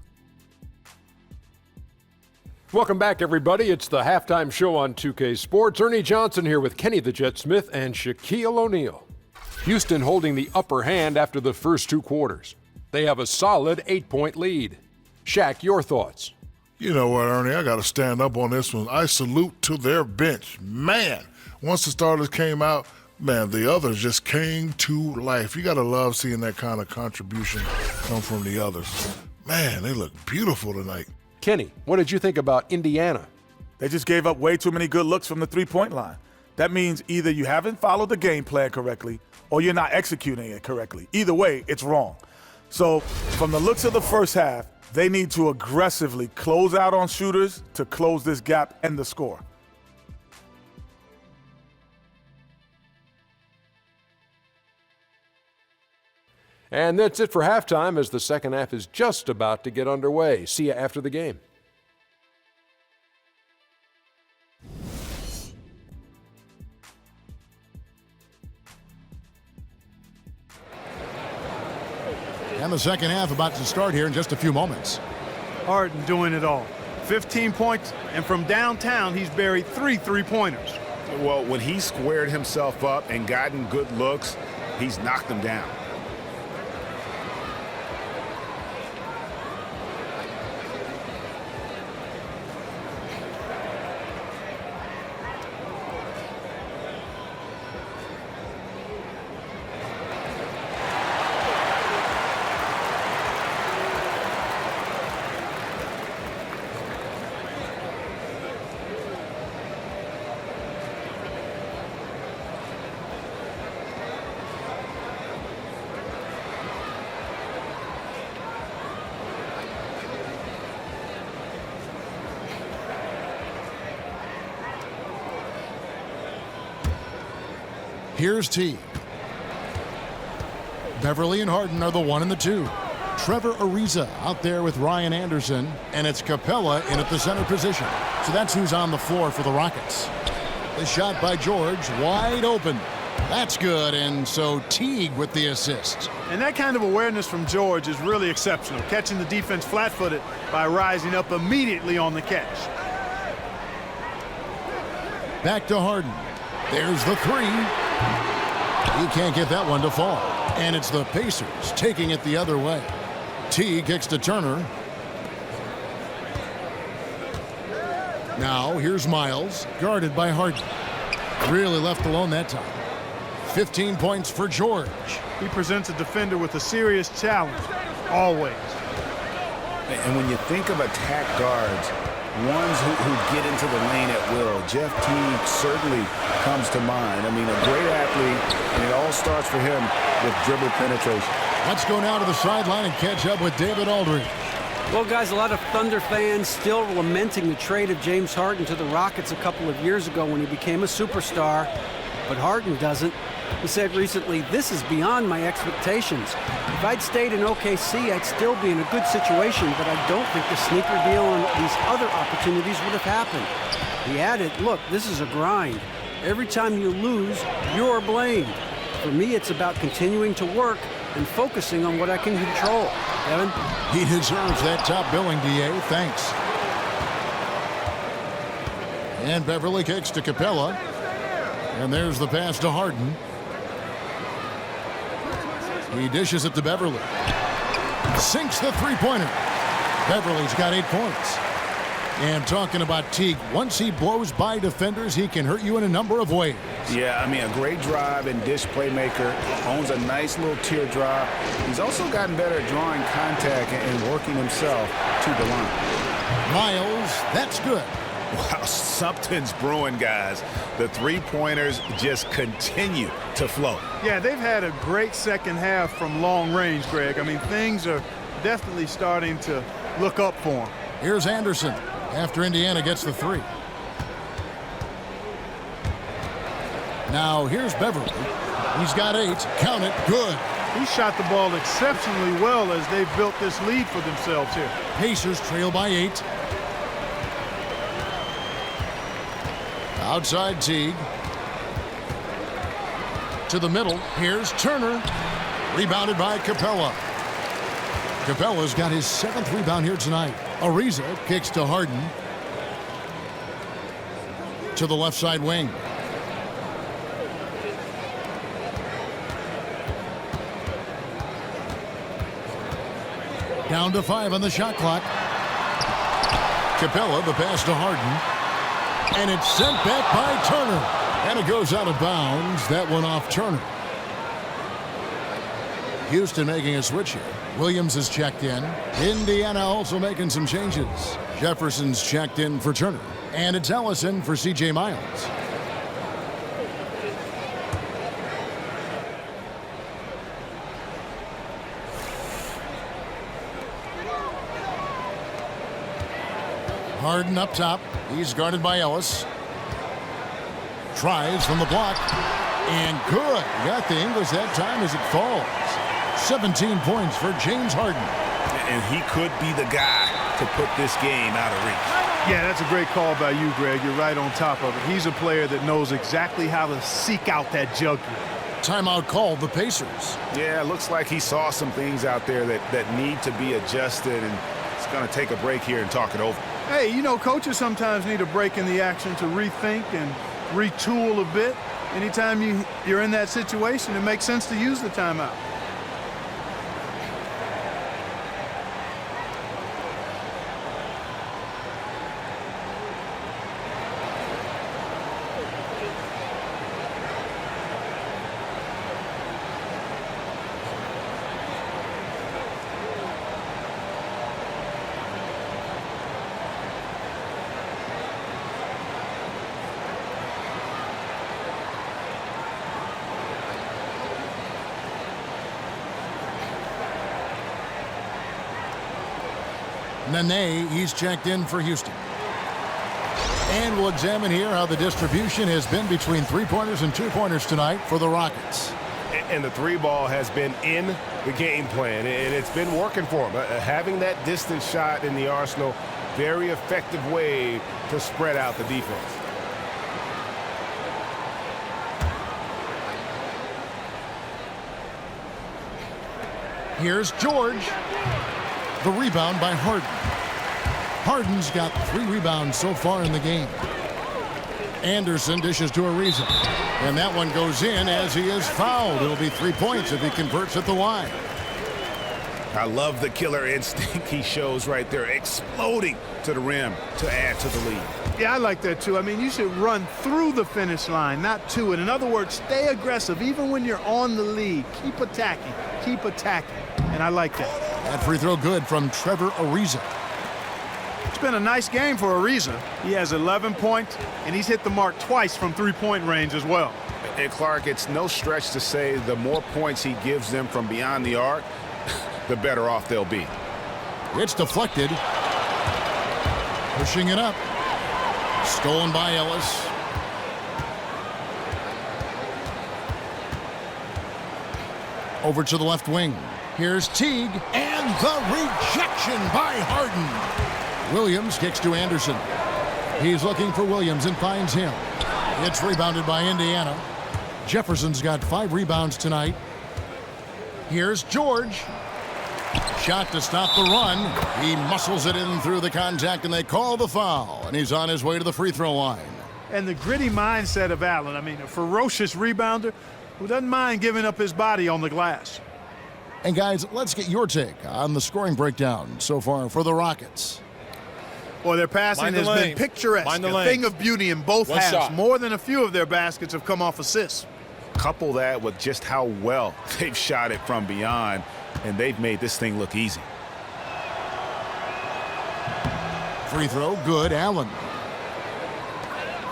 Welcome back, everybody. It's the halftime show on 2K Sports. Ernie Johnson here with Kenny the Jet Smith and Shaquille O'Neal. Houston holding the upper hand after the first two quarters. They have a solid 8-point lead. Shaq, your thoughts? You know what, Ernie? I got to stand up on this one. I salute to their bench. Man, once the starters came out, man, the others just came to life. You got to love seeing that kind of contribution come from the others. Man, they look beautiful tonight. Kenny, what did you think about Indiana? They just gave up way too many good looks from the three-point line. That means either you haven't followed the game plan correctly or you're not executing it correctly. Either way, it's wrong. So from the looks of the first half, they need to aggressively close out on shooters to close this gap and the score. And that's it for halftime as the second half is just about to get underway. See you after the game. And the second half about to start here in just a few moments. Harden doing it all. 15 points, and from downtown, he's buried 3 three-pointers. Well, when he squared himself up and gotten good looks, he's knocked them down. Here's T. Beverly and Harden are the 1 and the 2. Trevor Ariza out there with Ryan Anderson, and it's Capella in at the center position. So that's who's on the floor for the Rockets. The shot by George, wide open. That's good, and so Teague with the assist. And that kind of awareness from George is really exceptional, catching the defense flat-footed by rising up immediately on the catch. Back to Harden. There's the 3. He can't get that one to fall. And it's the Pacers taking it the other way. T kicks to Turner. Now here's Miles, guarded by Harden. Really left alone that time. 15 points for George. He presents a defender with a serious challenge, always. And when you think of attack guards, ones who get into the lane at will, Jeff Teague certainly comes to mind. I mean, a great athlete, and it all starts for him with dribble penetration. Let's go now to the sideline and catch up with David Aldridge. Well, guys, a lot of Thunder fans still lamenting the trade of James Harden to the Rockets a couple of years ago when he became a superstar, but Harden doesn't. He said recently, "This is beyond my expectations. If I'd stayed in OKC, I'd still be in a good situation, but I don't think the sneaker deal and these other opportunities would have happened." He added, "Look, this is a grind. Every time you lose, you're blamed. For me, it's about continuing to work and focusing on what I can control." Kevin? He deserves that top billing, DA. Thanks. And Beverly kicks to Capella. And there's the pass to Harden. He dishes it to Beverly. Sinks the three-pointer. Beverly's got 8 points. And talking about Teague, once he blows by defenders, he can hurt you in a number of ways. Yeah, I mean, a great drive and dish playmaker. Owns a nice little teardrop. He's also gotten better at drawing contact and working himself to the line. Miles, that's good. Wow, something's brewing, guys. The three-pointers just continue to flow. Yeah, they've had a great second half from long range, Greg. I mean, things are definitely starting to look up for him. Here's Anderson after Indiana gets the 3. Now here's Beverly. He's got 8. Count it. Good. He shot the ball exceptionally well as they've built this lead for themselves here. Pacers trail by 8. Outside Teague. To the middle. Here's Turner. Rebounded by Capella. Capella's got his 7th rebound here tonight. Ariza kicks to Harden. To the left side wing. Down to 5 on the shot clock. Capella, the pass to Harden. And it's sent back by Turner. And it goes out of bounds. That one off Turner. Houston making a switch here. Williams is checked in. Indiana also making some changes. Jefferson's checked in for Turner. And it's Ellison for C.J. Miles. Harden up top. He's guarded by Ellis. Tries from the block. And good. Got the English that time as it falls. 17 points for James Harden. And he could be the guy to put this game out of reach. Yeah, that's a great call by you, Greg. You're right on top of it. He's a player that knows exactly how to seek out that jugular. Timeout called the Pacers. Yeah, it looks like he saw some things out there that need to be adjusted, and it's going to take a break here and talk it over. Hey, you know, coaches sometimes need a break in the action to rethink and retool a bit. Anytime you're in that situation, it makes sense to use the timeout. Nene, he's checked in for Houston. And we'll examine here how the distribution has been between three-pointers and two-pointers tonight for the Rockets. And the three ball has been in the game plan, and it's been working for him. Having that distance shot in the arsenal, very effective way to spread out the defense. Here's George. The rebound by Harden. Harden's got 3 rebounds so far in the game. Anderson dishes to Ariza. And that one goes in as he is fouled. It'll be 3 points if he converts at the line. I love the killer instinct he shows right there, exploding to the rim to add to the lead. Yeah, I like that too. I mean, you should run through the finish line, not to it. In other words, stay aggressive even when you're on the lead. Keep attacking. Keep attacking. And I like that. That free throw good from Trevor Ariza. It's been a nice game for Ariza. He has 11 points, and he's hit the mark twice from three-point range as well. And Clark, it's no stretch to say the more points he gives them from beyond the arc, the better off they'll be. It's deflected. Pushing it up. Stolen by Ellis. Over to the left wing. Here's Teague. And the rejection by Harden. Williams kicks to Anderson. He's looking for Williams and finds him. It's rebounded by Indiana. Jefferson's got 5 rebounds tonight. Here's George. Shot to stop the run. He muscles it in through the contact, and they call the foul. And he's on his way to the free throw line. And the gritty mindset of Allen. I mean, a ferocious rebounder who doesn't mind giving up his body on the glass. And guys, let's get your take on the scoring breakdown so far for the Rockets. Well, their passing has been picturesque, a thing of beauty in both halves. More than a few of their baskets have come off assists. Couple that with just how well they've shot it from beyond, and they've made this thing look easy. Free throw, good, Allen.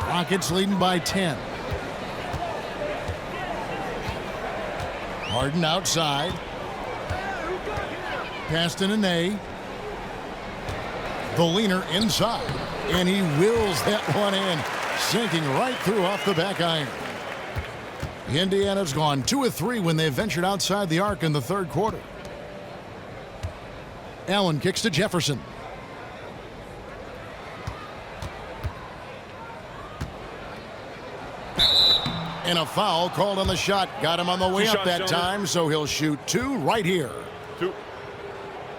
Rockets leading by 10. Harden outside. Pass to Nene. The leaner inside. And he wills that one in. Sinking right through off the back iron. Indiana's gone 2 of 3 when they ventured outside the arc in the third quarter. Allen kicks to Jefferson. And a foul called on the shot. Got him on the way up that time, so he'll shoot 2 right here.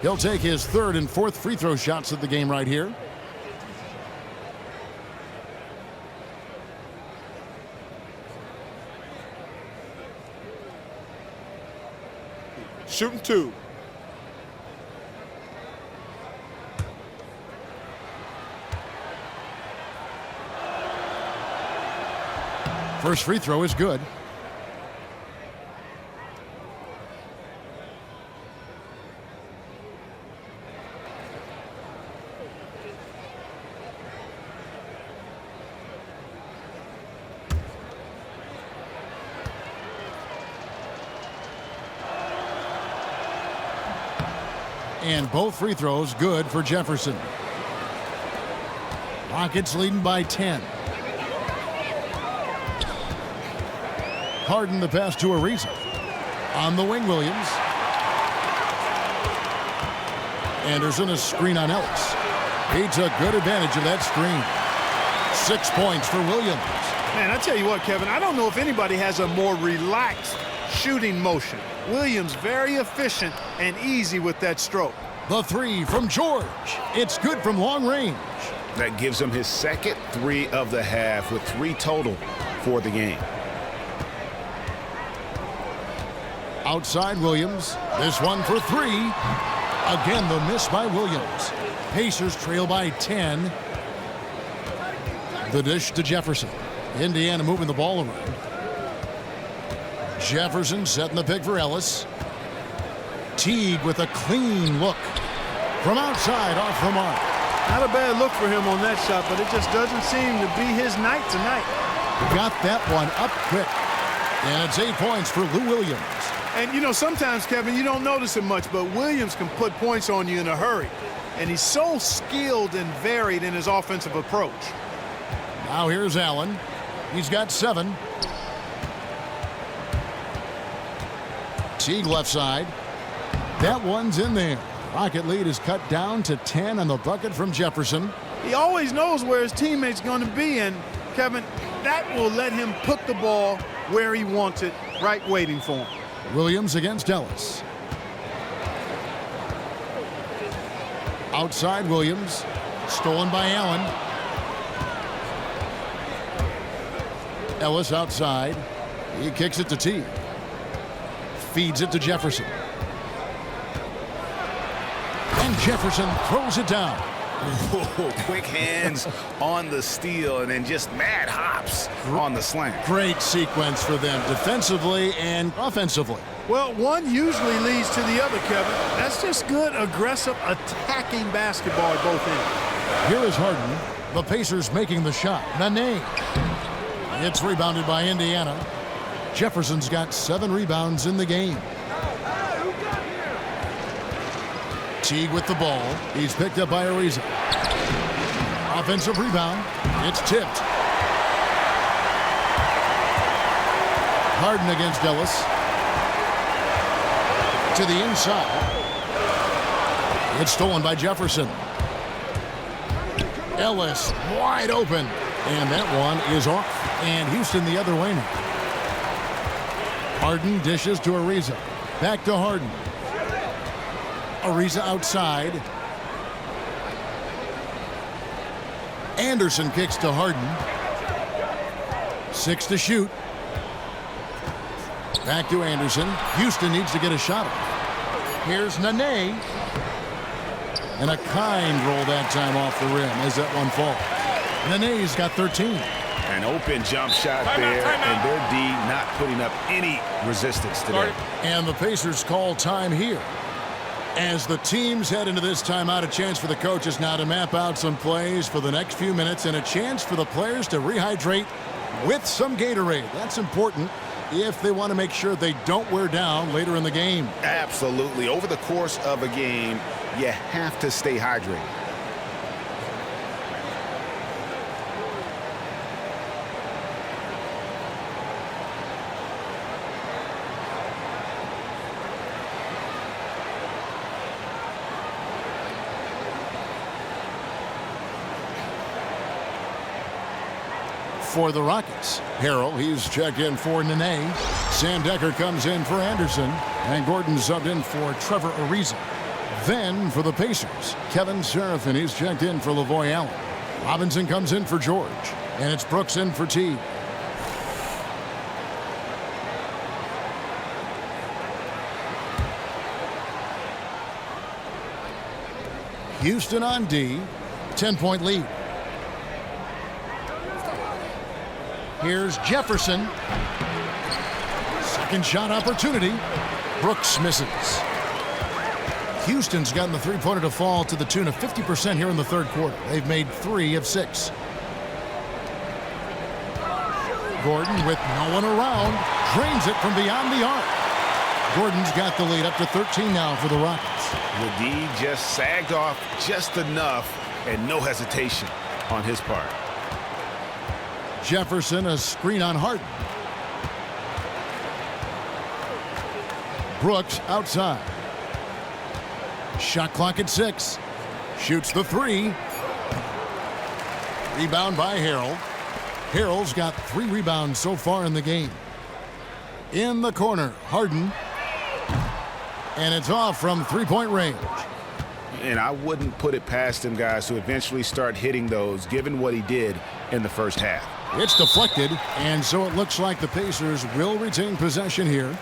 He'll take his 3rd and 4th free throw shots of the game right here. Shooting 2. First free throw is good. And both free throws good for Jefferson. Rockets leading by 10. Harden the pass to Ariza. On the wing, Williams. Anderson a screen on Ellis. He took good advantage of that screen. 6 points for Williams. Man, I tell you what, Kevin, I don't know if anybody has a more relaxed shooting motion. Williams very efficient and easy with that stroke. The 3 from George. It's good from long range. That gives him his second 3 of the half with 3 total for the game. Outside Williams. This one for 3. Again, the miss by Williams. Pacers trail by 10. The dish to Jefferson. Indiana moving the ball around. Jefferson setting the pick for Ellis. Teague with a clean look. From outside, off the mark. Not a bad look for him on that shot, but it just doesn't seem to be his night tonight. Got that one up quick. And it's 8 points for Lou Williams. And, you know, sometimes, Kevin, you don't notice it much, but Williams can put points on you in a hurry. And he's so skilled and varied in his offensive approach. Now here's Allen. He's got 7. Teague left side. That one's in there. Rocket lead is cut down to 10 on the bucket from Jefferson. He always knows where his teammate's going to be, and, Kevin, that will let him put the ball where he wants it, right waiting for him. Williams against Ellis. Outside Williams. Stolen by Allen. Ellis outside. He kicks it to Teague. Feeds it to Jefferson. And Jefferson throws it down. Whoa, quick hands on the steal and then just mad hops on the slant. Great sequence for them defensively and offensively. Well, one usually leads to the other, Kevin. That's just good, aggressive, attacking basketball at both ends. Here is Harden. The Pacers making the shot. Nene. It's rebounded by Indiana. Jefferson's got 7 rebounds in the game. Teague with the ball. He's picked up by Ariza. Offensive rebound. It's tipped. Harden against Ellis. To the inside. It's stolen by Jefferson. Ellis wide open. And that one is off. And Houston the other way now. Harden dishes to Ariza. Back to Harden. Ariza outside. Anderson kicks to Harden. 6 to shoot. Back to Anderson. Houston needs to get a shot off. Here's Nene. And a kind roll that time off the rim as that one falls. Nene's got 13. An open jump shot there, and their D not putting up any resistance today. And the Pacers call time here. As the teams head into this timeout, a chance for the coaches now to map out some plays for the next few minutes and a chance for the players to rehydrate with some Gatorade. That's important if they want to make sure they don't wear down later in the game. Absolutely. Over the course of a game, you have to stay hydrated. For the Rockets, Harrell, he's checked in for Nene. Sam Decker comes in for Anderson. And Gordon subbed in for Trevor Ariza. Then for the Pacers, Kevin Seraphin, he's checked in for Lavoy Allen. Robinson comes in for George. And it's Brooks in for Teague. Houston on D, 10-point lead. Here's Jefferson. Second shot opportunity. Brooks misses. Houston's gotten the three-pointer to fall to the tune of 50% here in the third quarter. They've made 3 of 6. Gordon with no one around. Drains it from beyond the arc. Gordon's got the lead up to 13 now for the Rockets. The D just sagged off just enough and no hesitation on his part. Jefferson, a screen on Harden. Brooks outside. Shot clock at 6. Shoots the 3. Rebound by Harrell. Harrell's got 3 rebounds so far in the game. In the corner, Harden. And it's off from three-point range. And I wouldn't put it past him, guys, to eventually start hitting those, given what he did in the first half. It's deflected, and so it looks like the Pacers will retain possession here.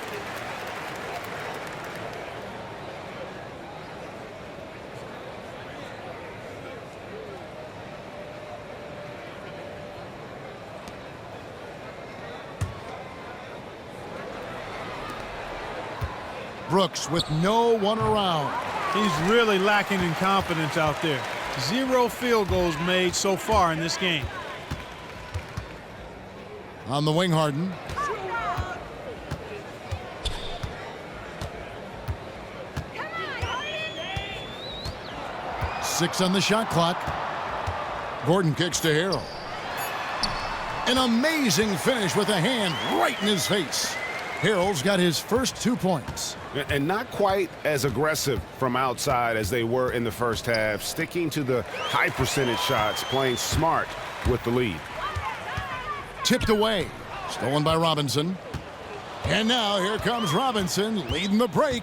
Brooks with no one around. He's really lacking in confidence out there. 0 field goals made so far in this game. On the wing, Harden. Six on the shot clock. Gordon kicks to Harrell. An amazing finish with a hand right in his face. Harrell's got his first 2 points. And not quite as aggressive from outside as they were in the first half, sticking to the high percentage shots, playing smart with the lead. Tipped away. Stolen by Robinson. And now here comes Robinson leading the break.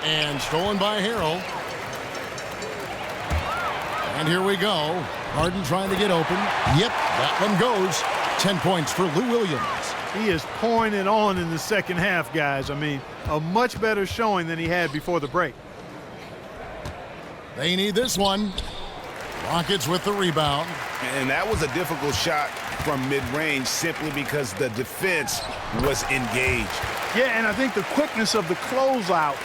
And stolen by Harrell. And here we go. Harden trying to get open. Yep, that one goes. 10 points for Lou Williams. He is pouring it on in the second half, guys. I mean, a much better showing than he had before the break. They need this one. Rockets with the rebound. And that was a difficult shot from mid-range simply because the defense was engaged. Yeah, and I think the quickness of the closeout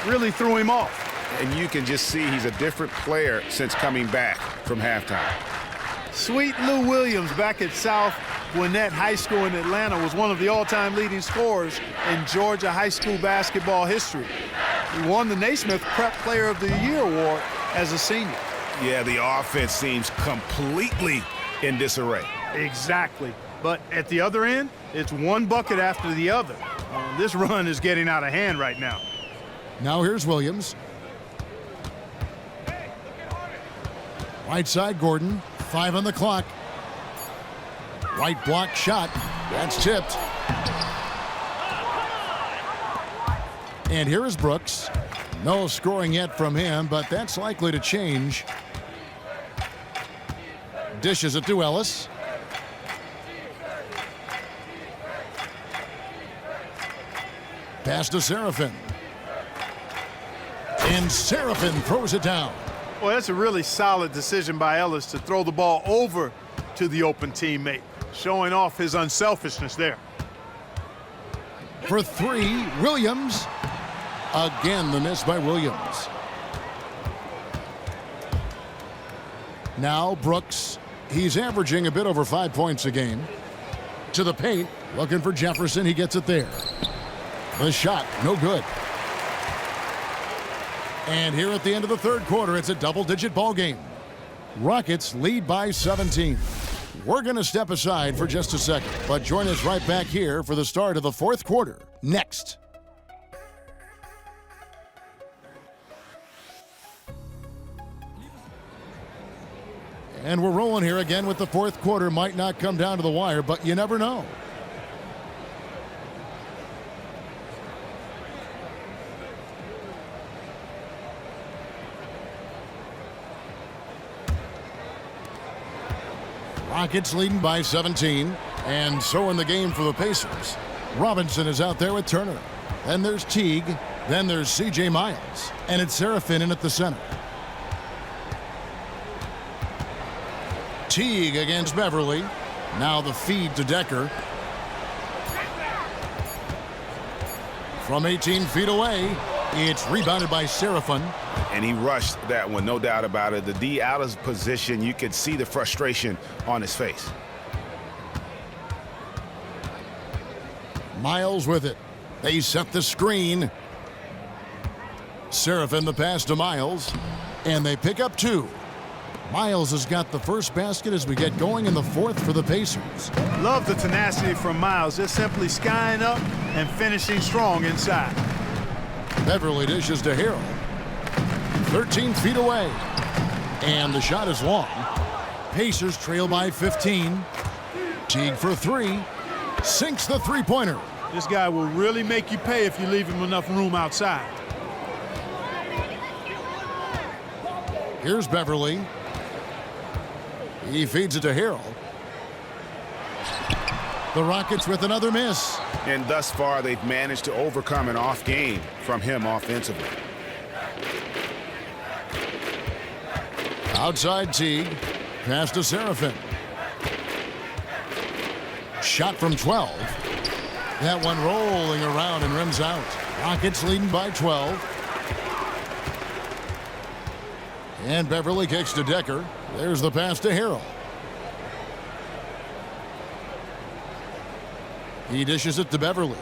really threw him off. And you can just see he's a different player since coming back from halftime. Sweet Lou Williams back at South Gwinnett High School in Atlanta was one of the all-time leading scorers in Georgia high school basketball history. He won the Naismith Prep Player of the Year award as a senior. Yeah, the offense seems completely in disarray. Exactly. But at the other end, it's one bucket after the other. This run is getting out of hand right now. Now here's Williams. Right side, Gordon. 5 on the clock. Right block shot. That's tipped. And here is Brooks. No scoring yet from him, but that's likely to change. Dishes it to Ellis. Pass to Seraphin. And Seraphin throws it down. Well, that's a really solid decision by Ellis to throw the ball over to the open teammate, showing off his unselfishness there. For 3, Williams. Again, the miss by Williams. Now Brooks. He's averaging a bit over 5 points a game. To the paint, looking for Jefferson. He gets it there. The shot, no good. And here at the end of the third quarter, it's a double-digit ball game. Rockets lead by 17. We're going to step aside for just a second, but join us right back here for the start of the fourth quarter next. And we're rolling here again with the fourth quarter. Might not come down to the wire, but you never know. Rockets leading by 17, and so in the game for the Pacers. Robinson is out there with Turner. Then there's Teague. Then there's C.J. Miles. And it's Seraphin in at the center. Teague against Beverly. Now the feed to Decker. From 18 feet away, it's rebounded by Seraphin. And he rushed that one, no doubt about it. The D out of position, you could see the frustration on his face. Miles with it. They set the screen. Seraphin the pass to Miles. And they pick up 2. Miles has got the first basket as we get going in the fourth for the Pacers. Love the tenacity from Miles, just simply skying up and finishing strong inside. Beverly dishes to Harrell. 13 feet away. And the shot is long. Pacers trail by 15. Teague for 3. Sinks the three-pointer. This guy will really make you pay if you leave him enough room outside. Here's Beverly. He feeds it to Harrell. The Rockets with another miss. And thus far, they've managed to overcome an off game from him offensively. Outside Teague. Pass to Seraphin. Shot from 12. That one rolling around and rims out. Rockets leading by 12. And Beverly kicks to Decker. There's the pass to Harrell. He dishes it to Beverly.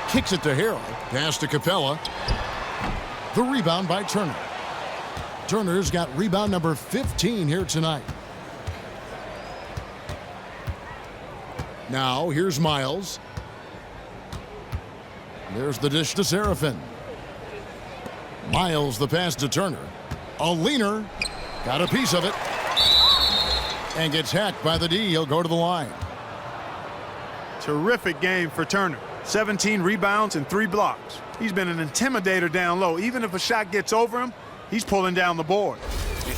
Kicks it to Harrell. Pass to Capella. The rebound by Turner. Turner's got rebound number 15 here tonight. Now here's Miles. There's the dish to Seraphin. Miles the pass to Turner. A leaner. Got a piece of it. And gets hacked by the D. He'll go to the line. Terrific game for Turner. 17 rebounds and 3 blocks. He's been an intimidator down low. Even if a shot gets over him, he's pulling down the board.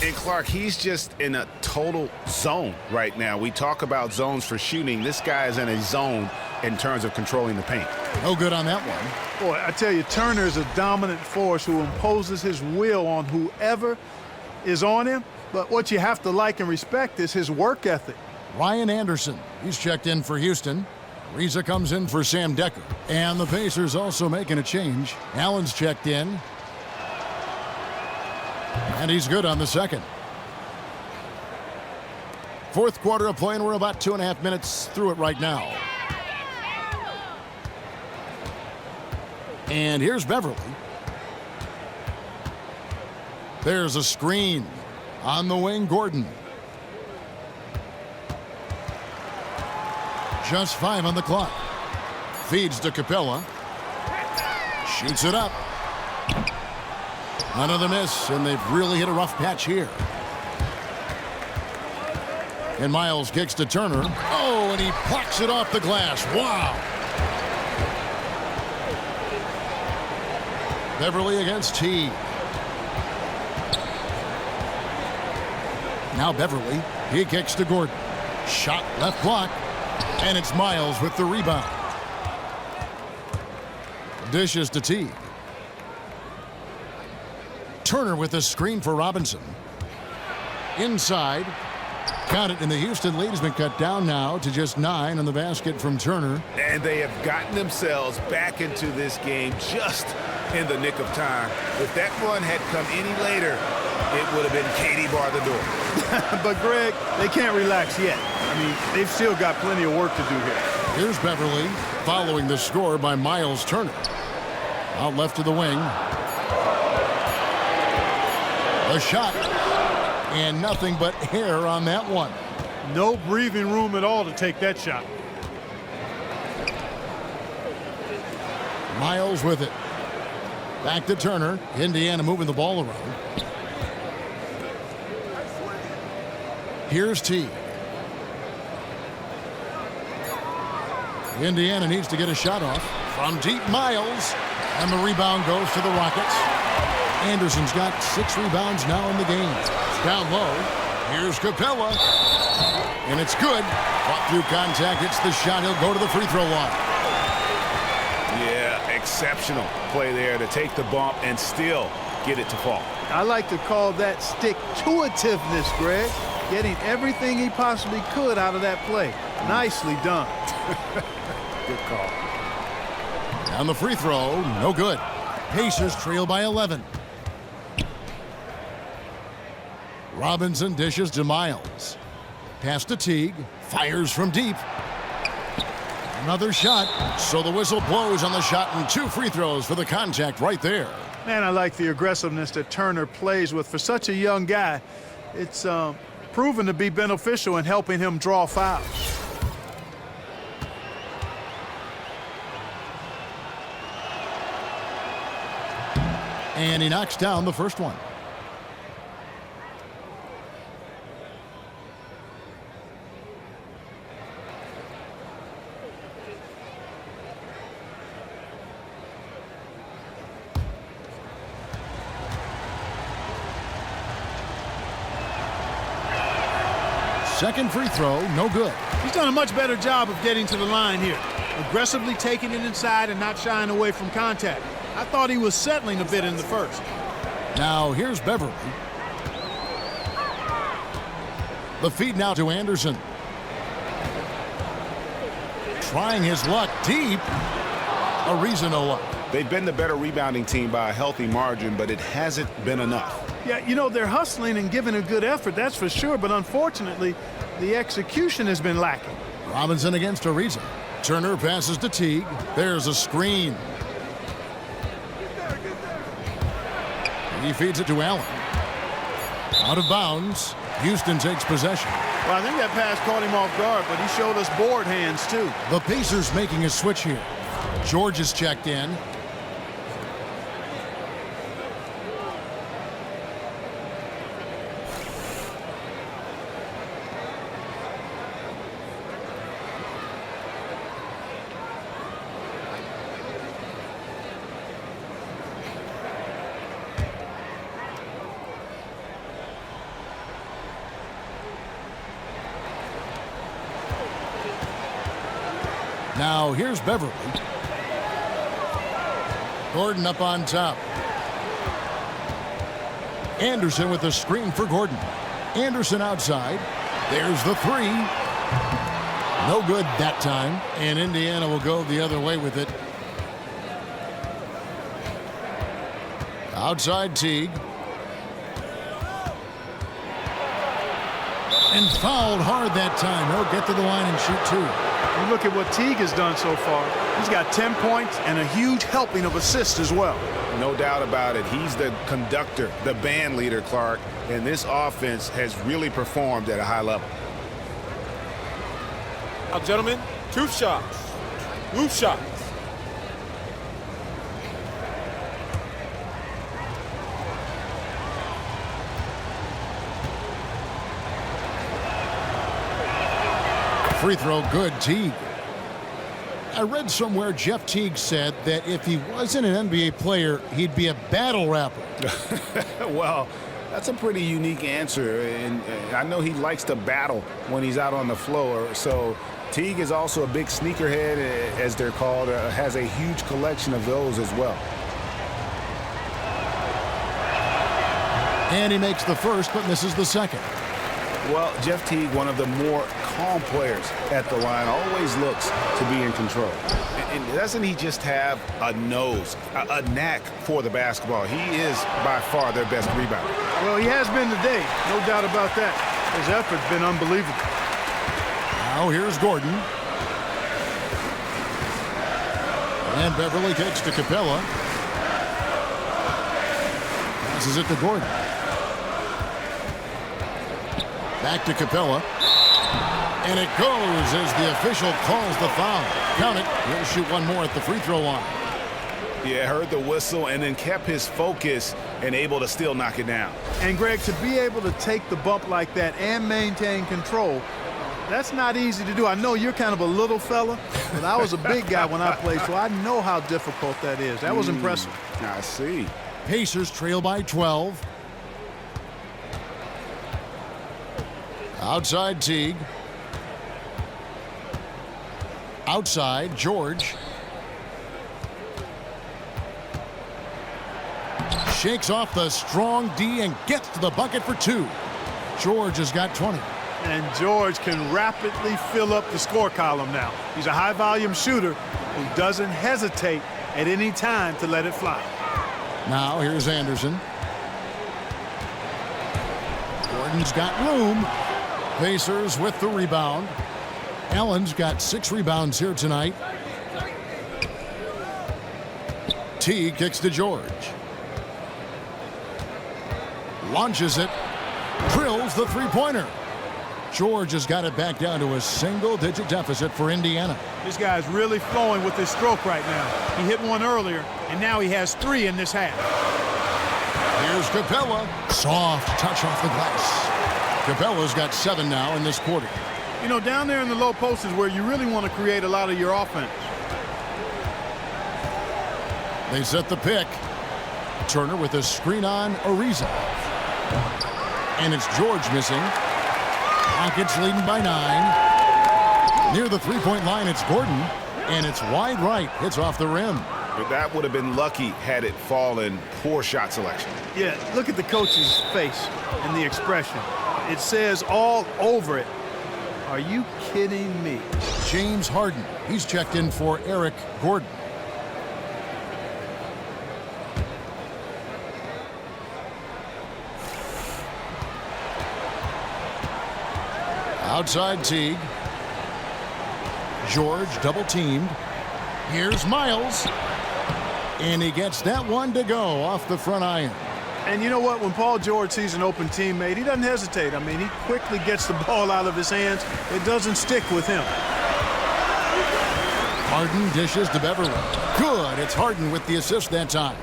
And Clark, he's just in a total zone right now. We talk about zones for shooting. This guy is in a zone in terms of controlling the paint. No good on that one. Boy, I tell you, Turner is a dominant force who imposes his will on whoever is on him. But what you have to like and respect is his work ethic. Ryan Anderson, he's checked in for Houston. Ariza comes in for Sam Decker. And the Pacers also making a change. Allen's checked in. And he's good on the second. Fourth quarter of play, and we're about 2.5 minutes through it right now. And here's Beverly. There's a screen. On the wing, Gordon. Just 5 on the clock. Feeds to Capella. Shoots it up. Another miss, and they've really hit a rough patch here. And Miles kicks to Turner. Oh, and he plucks it off the glass. Wow. Beverly against T. Now Beverly. He kicks to Gordon. Shot left block. And it's Miles with the rebound. Dishes to T. Turner with the screen for Robinson. Inside. Count it, and the Houston lead has been cut down now to just 9 on the basket from Turner. And they have gotten themselves back into this game just in the nick of time. If that run had come any later, it would have been Katie bar the door. But, Greg, they can't relax yet. I mean, they've still got plenty of work to do here. Here's Beverly following the score by Miles Turner. Out left to the wing. A shot. And nothing but hair on that one. No breathing room at all to take that shot. Miles with it. Back to Turner. Indiana moving the ball around. Here's T. Indiana needs to get a shot off. From deep, Miles. And the rebound goes to the Rockets. Anderson's got 6 rebounds now in the game. Down low. Here's Capella. And it's good. Fought through contact. It's the shot. He'll go to the free throw line. Yeah, exceptional play there to take the bump and still get it to fall. I like to call that stick-to-itiveness, Greg. Getting everything he possibly could out of that play. Nicely done. Good call. Down the free throw. No good. Pacers trail by 11. Robinson dishes to Miles. Pass to Teague. Fires from deep. Another shot. So the whistle blows on the shot and 2 free throws for the contact right there. Man, I like the aggressiveness that Turner plays with. For such a young guy, it's proven to be beneficial in helping him draw fouls. And he knocks down the first one. Second free throw, no good. He's done a much better job of getting to the line here. Aggressively taking it inside and not shying away from contact. I thought he was settling a bit in the first. Now here's Beverly. The feed now to Anderson. Trying his luck deep. Ariza no luck. They've been the better rebounding team by a healthy margin, but it hasn't been enough. Yeah, you know, they're hustling and giving a good effort, that's for sure, but unfortunately, the execution has been lacking. Robinson against Ariza. Turner passes to Teague. There's a screen. He feeds it to Allen. Out of bounds. Houston takes possession. Well, I think that pass caught him off guard, but he showed us board hands, too. The Pacers making a switch here. George is checked in. Now here's Beverly. Gordon up on top. Anderson with the screen for Gordon. Anderson outside. There's the three. No good that time. And Indiana will go the other way with it. Outside Teague. And fouled hard that time. He'll get to the line and shoot two. You look at what Teague has done so far. He's got 10 points and a huge helping of assists as well. No doubt about it. He's the conductor, the band leader, Clark. And this offense has really performed at a high level. Now, gentlemen, two shots. Move shots. Free throw good, Teague. I read somewhere Jeff Teague said that if he wasn't an NBA player, he'd be a battle rapper. Well, that's a pretty unique answer, and I know he likes to battle when he's out on the floor. So Teague is also a big sneakerhead, as they're called, has a huge collection of those as well. And he makes the first but misses the second. Well, Jeff Teague, one of the more calm players at the line, always looks to be in control. And doesn't he just have a nose, a knack for the basketball? He is by far their best rebounder. Well, he has been today, no doubt about that. His effort's been unbelievable. Now here's Gordon. And Beverly kicks to Capella. Passes it to Gordon. Back to Capella. And it goes as the official calls the foul. Count it. He'll shoot one more at the free throw line. Yeah, heard the whistle and then kept his focus and able to still knock it down. And, Greg, to be able to take the bump like that and maintain control, that's not easy to do. I know you're kind of a little fella, but I was a big guy when I played, so I know how difficult that is. That was impressive. I see. Pacers trail by 12. Outside Teague. Outside George. Shakes off the strong D and gets to the bucket for two. George has got 20. And George can rapidly fill up the score column now. He's a high-volume shooter who doesn't hesitate at any time to let it fly. Now here's Anderson. Gordon's got room. Pacers with the rebound. Allen's got 6 rebounds here tonight. T kicks to George. Launches it. Drills the three-pointer. George has got it back down to a single-digit deficit for Indiana. This guy's really flowing with his stroke right now. He hit one earlier, and now he has 3 in this half. Here's Capella. Soft touch off the glass. Capella's got 7 now in this quarter. You know, down there in the low post is where you really want to create a lot of your offense. They set the pick. Turner with a screen on Ariza. And it's George missing. Rockets leading by 9. Near the three-point line, it's Gordon. And it's wide right. Hits off the rim. But that would have been lucky had it fallen. Poor shot selection. Yeah, look at the coach's face and the expression. It says all over it, are you kidding me? James Harden. He's checked in for Eric Gordon. Outside Teague. George double teamed. Here's Miles. And he gets that one to go off the front iron. And you know what? When Paul George sees an open teammate, he doesn't hesitate. I mean, he quickly gets the ball out of his hands. It doesn't stick with him. Harden dishes to Beverly. Good. It's Harden with the assist that time.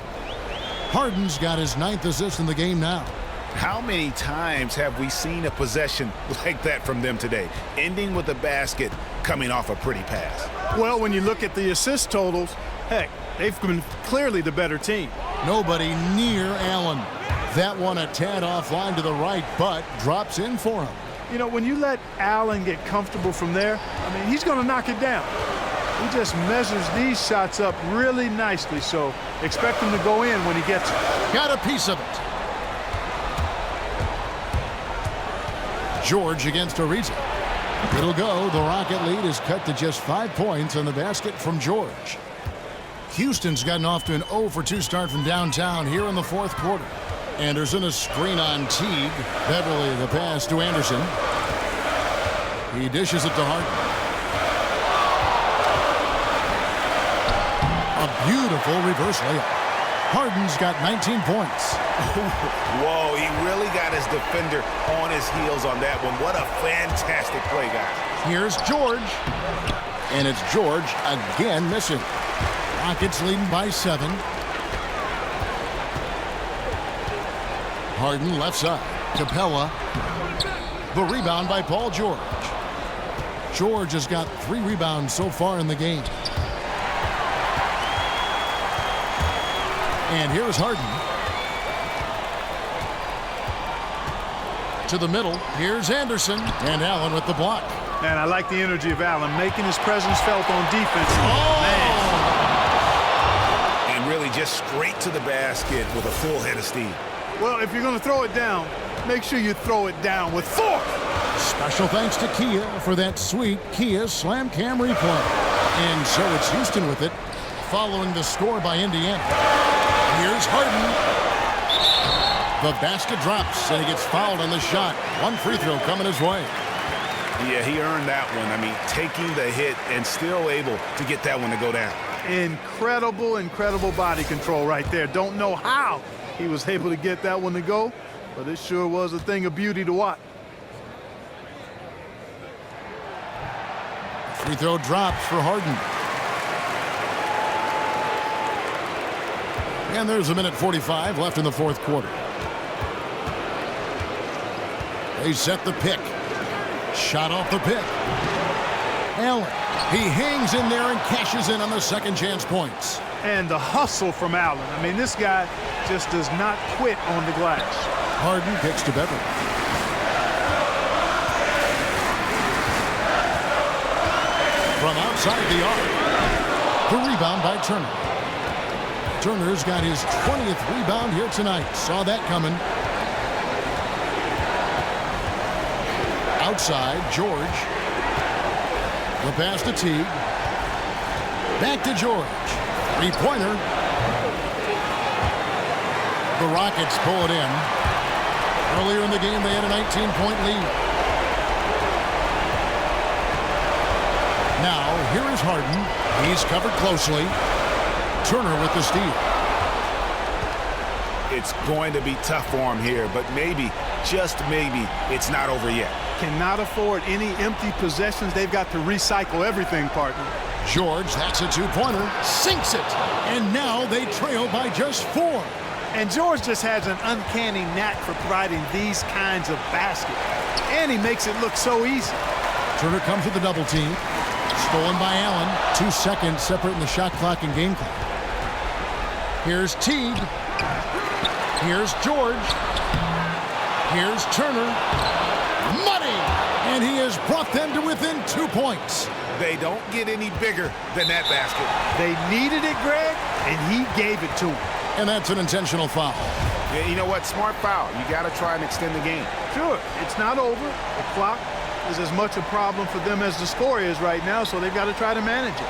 Harden's got his 9th assist in the game now. How many times have we seen a possession like that from them today, ending with a basket coming off a pretty pass? Well, when you look at the assist totals, heck, they've been clearly the better team. Nobody near Allen. That one a tad offline to the right, but drops in for him. You know, when you let Allen get comfortable from there, I mean, he's going to knock it down. He just measures these shots up really nicely, so expect him to go in when he gets it. Got a piece of it. George against Ariza. It'll go. The Rocket lead is cut to just 5 points on the basket from George. Houston's gotten off to an 0-for-2 start from downtown here in the fourth quarter. Anderson, a screen on Teague. Beverly, the pass to Anderson. He dishes it to Harden. A beautiful reverse layup. Harden's got 19 points. Whoa, he really got his defender on his heels on that one. What a fantastic play, guys. Here's George. And it's George again missing. Rockets leading by 7. Harden left side. Capella. The rebound by Paul George. George has got 3 rebounds so far in the game. And here's Harden. To the middle. Here's Anderson. And Allen with the block. Man, I like the energy of Allen, making his presence felt on defense. Oh! Man. And really just straight to the basket with a full head of steam. Well, if you're going to throw it down, make sure you throw it down with force. Special thanks to Kia for that sweet Kia Slam Cam replay. And so it's Houston with it, following the score by Indiana. Here's Harden. The basket drops, and he gets fouled on the shot. 1 free throw coming his way. Yeah, he earned that one. I mean, taking the hit and still able to get that one to go down. Incredible, incredible body control right there. Don't know how he was able to get that one to go, but it sure was a thing of beauty to watch. Free throw drops for Harden. And there's 1:45 left in the fourth quarter. They set the pick. Shot off the pick. Allen. He hangs in there and cashes in on the second chance points. And the hustle from Allen. I mean, this guy just does not quit on the glass. Harden kicks to Beverly. From outside the arc. The rebound by Turner. Turner's got his 20th rebound here tonight. Saw that coming. Outside, George. The pass to Teague. Back to George. 3-pointer. The Rockets pull it in. Earlier in the game, they had a 19-point lead. Now, here is Harden. He's covered closely. Turner with the steal. It's going to be tough for him here, but maybe, just maybe, it's not over yet. Cannot afford any empty possessions. They've got to recycle everything, partner. George, that's a 2-pointer. Sinks it. And now they trail by just 4. And George just has an uncanny knack for providing these kinds of baskets. And he makes it look so easy. Turner comes with the double team. Stolen by Allen. 2 seconds separating the shot clock and game clock. Here's Teague. Here's George. Here's Turner. Money! And he has brought them to within 2 points. They don't get any bigger than that basket. They needed it, Greg, and he gave it to them. And that's an intentional foul. Yeah, you know what? Smart foul. You got to try and extend the game. Sure, it's not over. The clock is as much a problem for them as the score is right now, so they've got to try to manage it.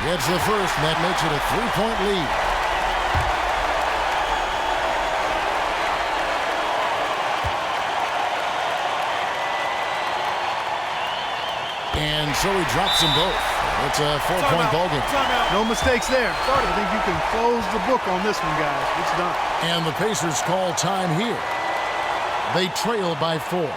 Gets the first, and that makes it a 3-point lead. And so he drops them both. It's a 4-point ball game. No mistakes there. I think you can close the book on this one, guys. It's done. And the Pacers call time here. They trail by 4.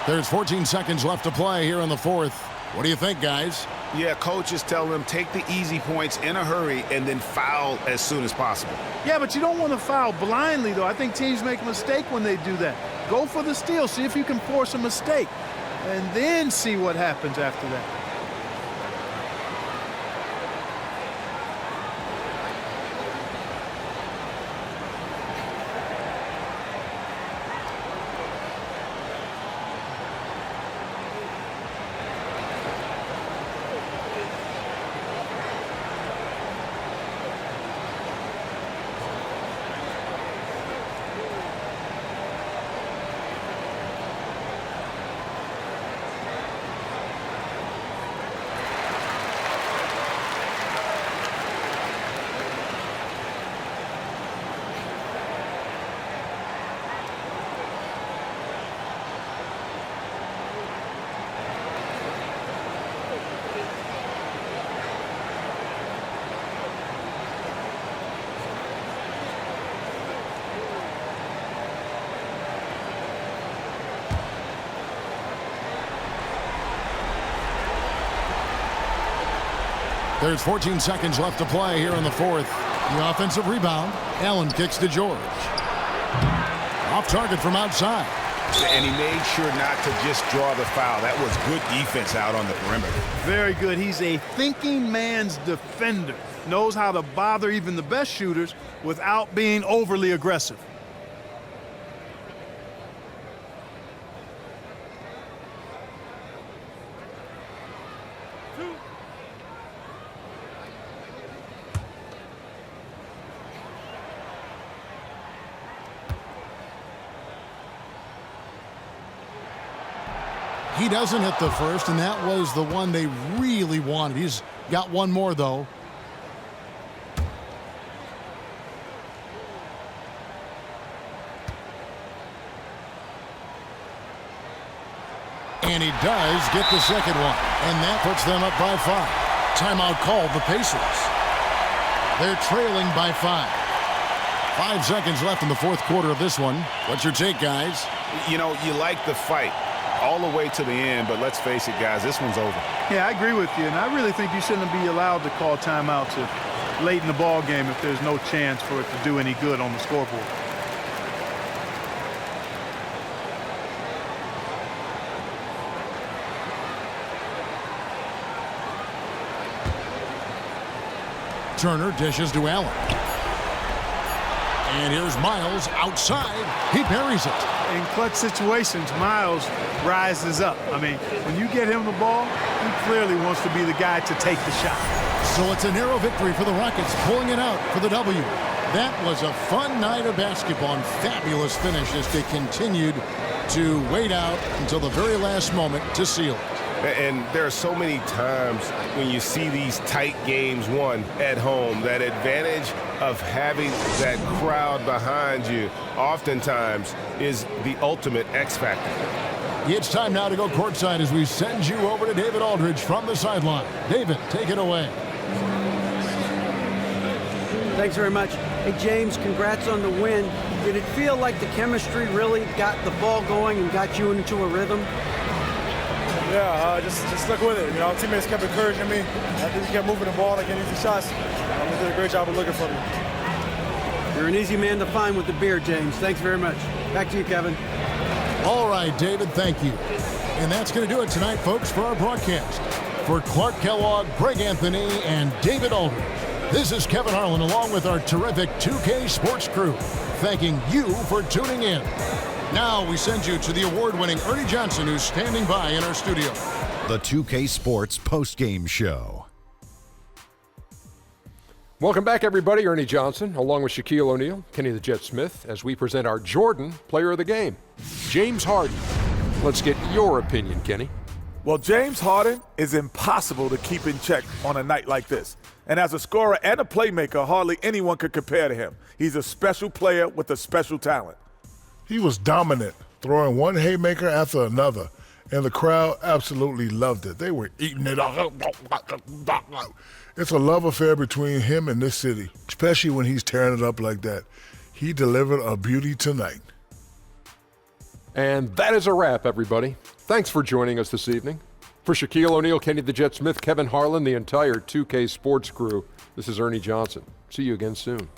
There's 14 seconds left to play here in the fourth. What do you think, guys? Yeah, coaches tell them take the easy points in a hurry and then foul as soon as possible. Yeah, but you don't want to foul blindly, though. I think teams make a mistake when they do that. Go for the steal. See if you can force a mistake. And then see what happens after that. There's 14 seconds left to play here in the fourth. The offensive rebound. Allen kicks to George. Off target from outside. And he made sure not to just draw the foul. That was good defense out on the perimeter. Very good. He's a thinking man's defender. Knows how to bother even the best shooters without being overly aggressive. He doesn't hit the first, and that was the one they really wanted. He's got one more, though. And he does get the second one, and that puts them up by 5. Timeout called the Pacers. They're trailing by 5. 5 seconds left in the fourth quarter of this one. What's your take, guys? You know, you like the fight all the way to the end, but let's face it, guys, this one's over. Yeah, I agree with you, and I really think you shouldn't be allowed to call timeouts late in the ball game if there's no chance for it to do any good on the scoreboard. Turner dishes to Allen. And here's Miles outside. He buries it. In clutch situations, Miles rises up. I mean, when you get him the ball, he clearly wants to be the guy to take the shot. So it's a narrow victory for the Rockets, pulling it out for the W. That was a fun night of basketball and fabulous finish as they continued to wait out until the very last moment to seal it. And there are so many times when you see these tight games won at home, that advantage of having that crowd behind you oftentimes is the ultimate X factor. It's time now to go courtside as we send you over to David Aldridge from the sideline. David, take it away. Thanks very much. Hey, James, congrats on the win. Did it feel like the chemistry really got the ball going and got you into a rhythm? Yeah, just stuck with it. You know, teammates kept encouraging me. I think he kept moving the ball and getting easy shots. They did a great job of looking for me. You're an easy man to find with the beer, James. Thanks very much. Back to you, Kevin. All right, David, thank you. And that's going to do it tonight, folks, for our broadcast. For Clark Kellogg, Greg Anthony, and David Aldridge, this is Kevin Harlan along with our terrific 2K Sports crew, thanking you for tuning in. Now we send you to the award-winning Ernie Johnson, who's standing by in our studio. The 2K Sports Postgame Show. Welcome back, everybody. Ernie Johnson, along with Shaquille O'Neal, Kenny the Jet Smith, as we present our Jordan Player of the Game, James Harden. Let's get your opinion, Kenny. Well, James Harden is impossible to keep in check on a night like this. And as a scorer and a playmaker, hardly anyone could compare to him. He's a special player with a special talent. He was dominant, throwing one haymaker after another, and the crowd absolutely loved it. They were eating it up. It's a love affair between him and this city, especially when he's tearing it up like that. He delivered a beauty tonight. And that is a wrap, everybody. Thanks for joining us this evening. For Shaquille O'Neal, Kenny the Jet Smith, Kevin Harlan, the entire 2K Sports crew, this is Ernie Johnson. See you again soon.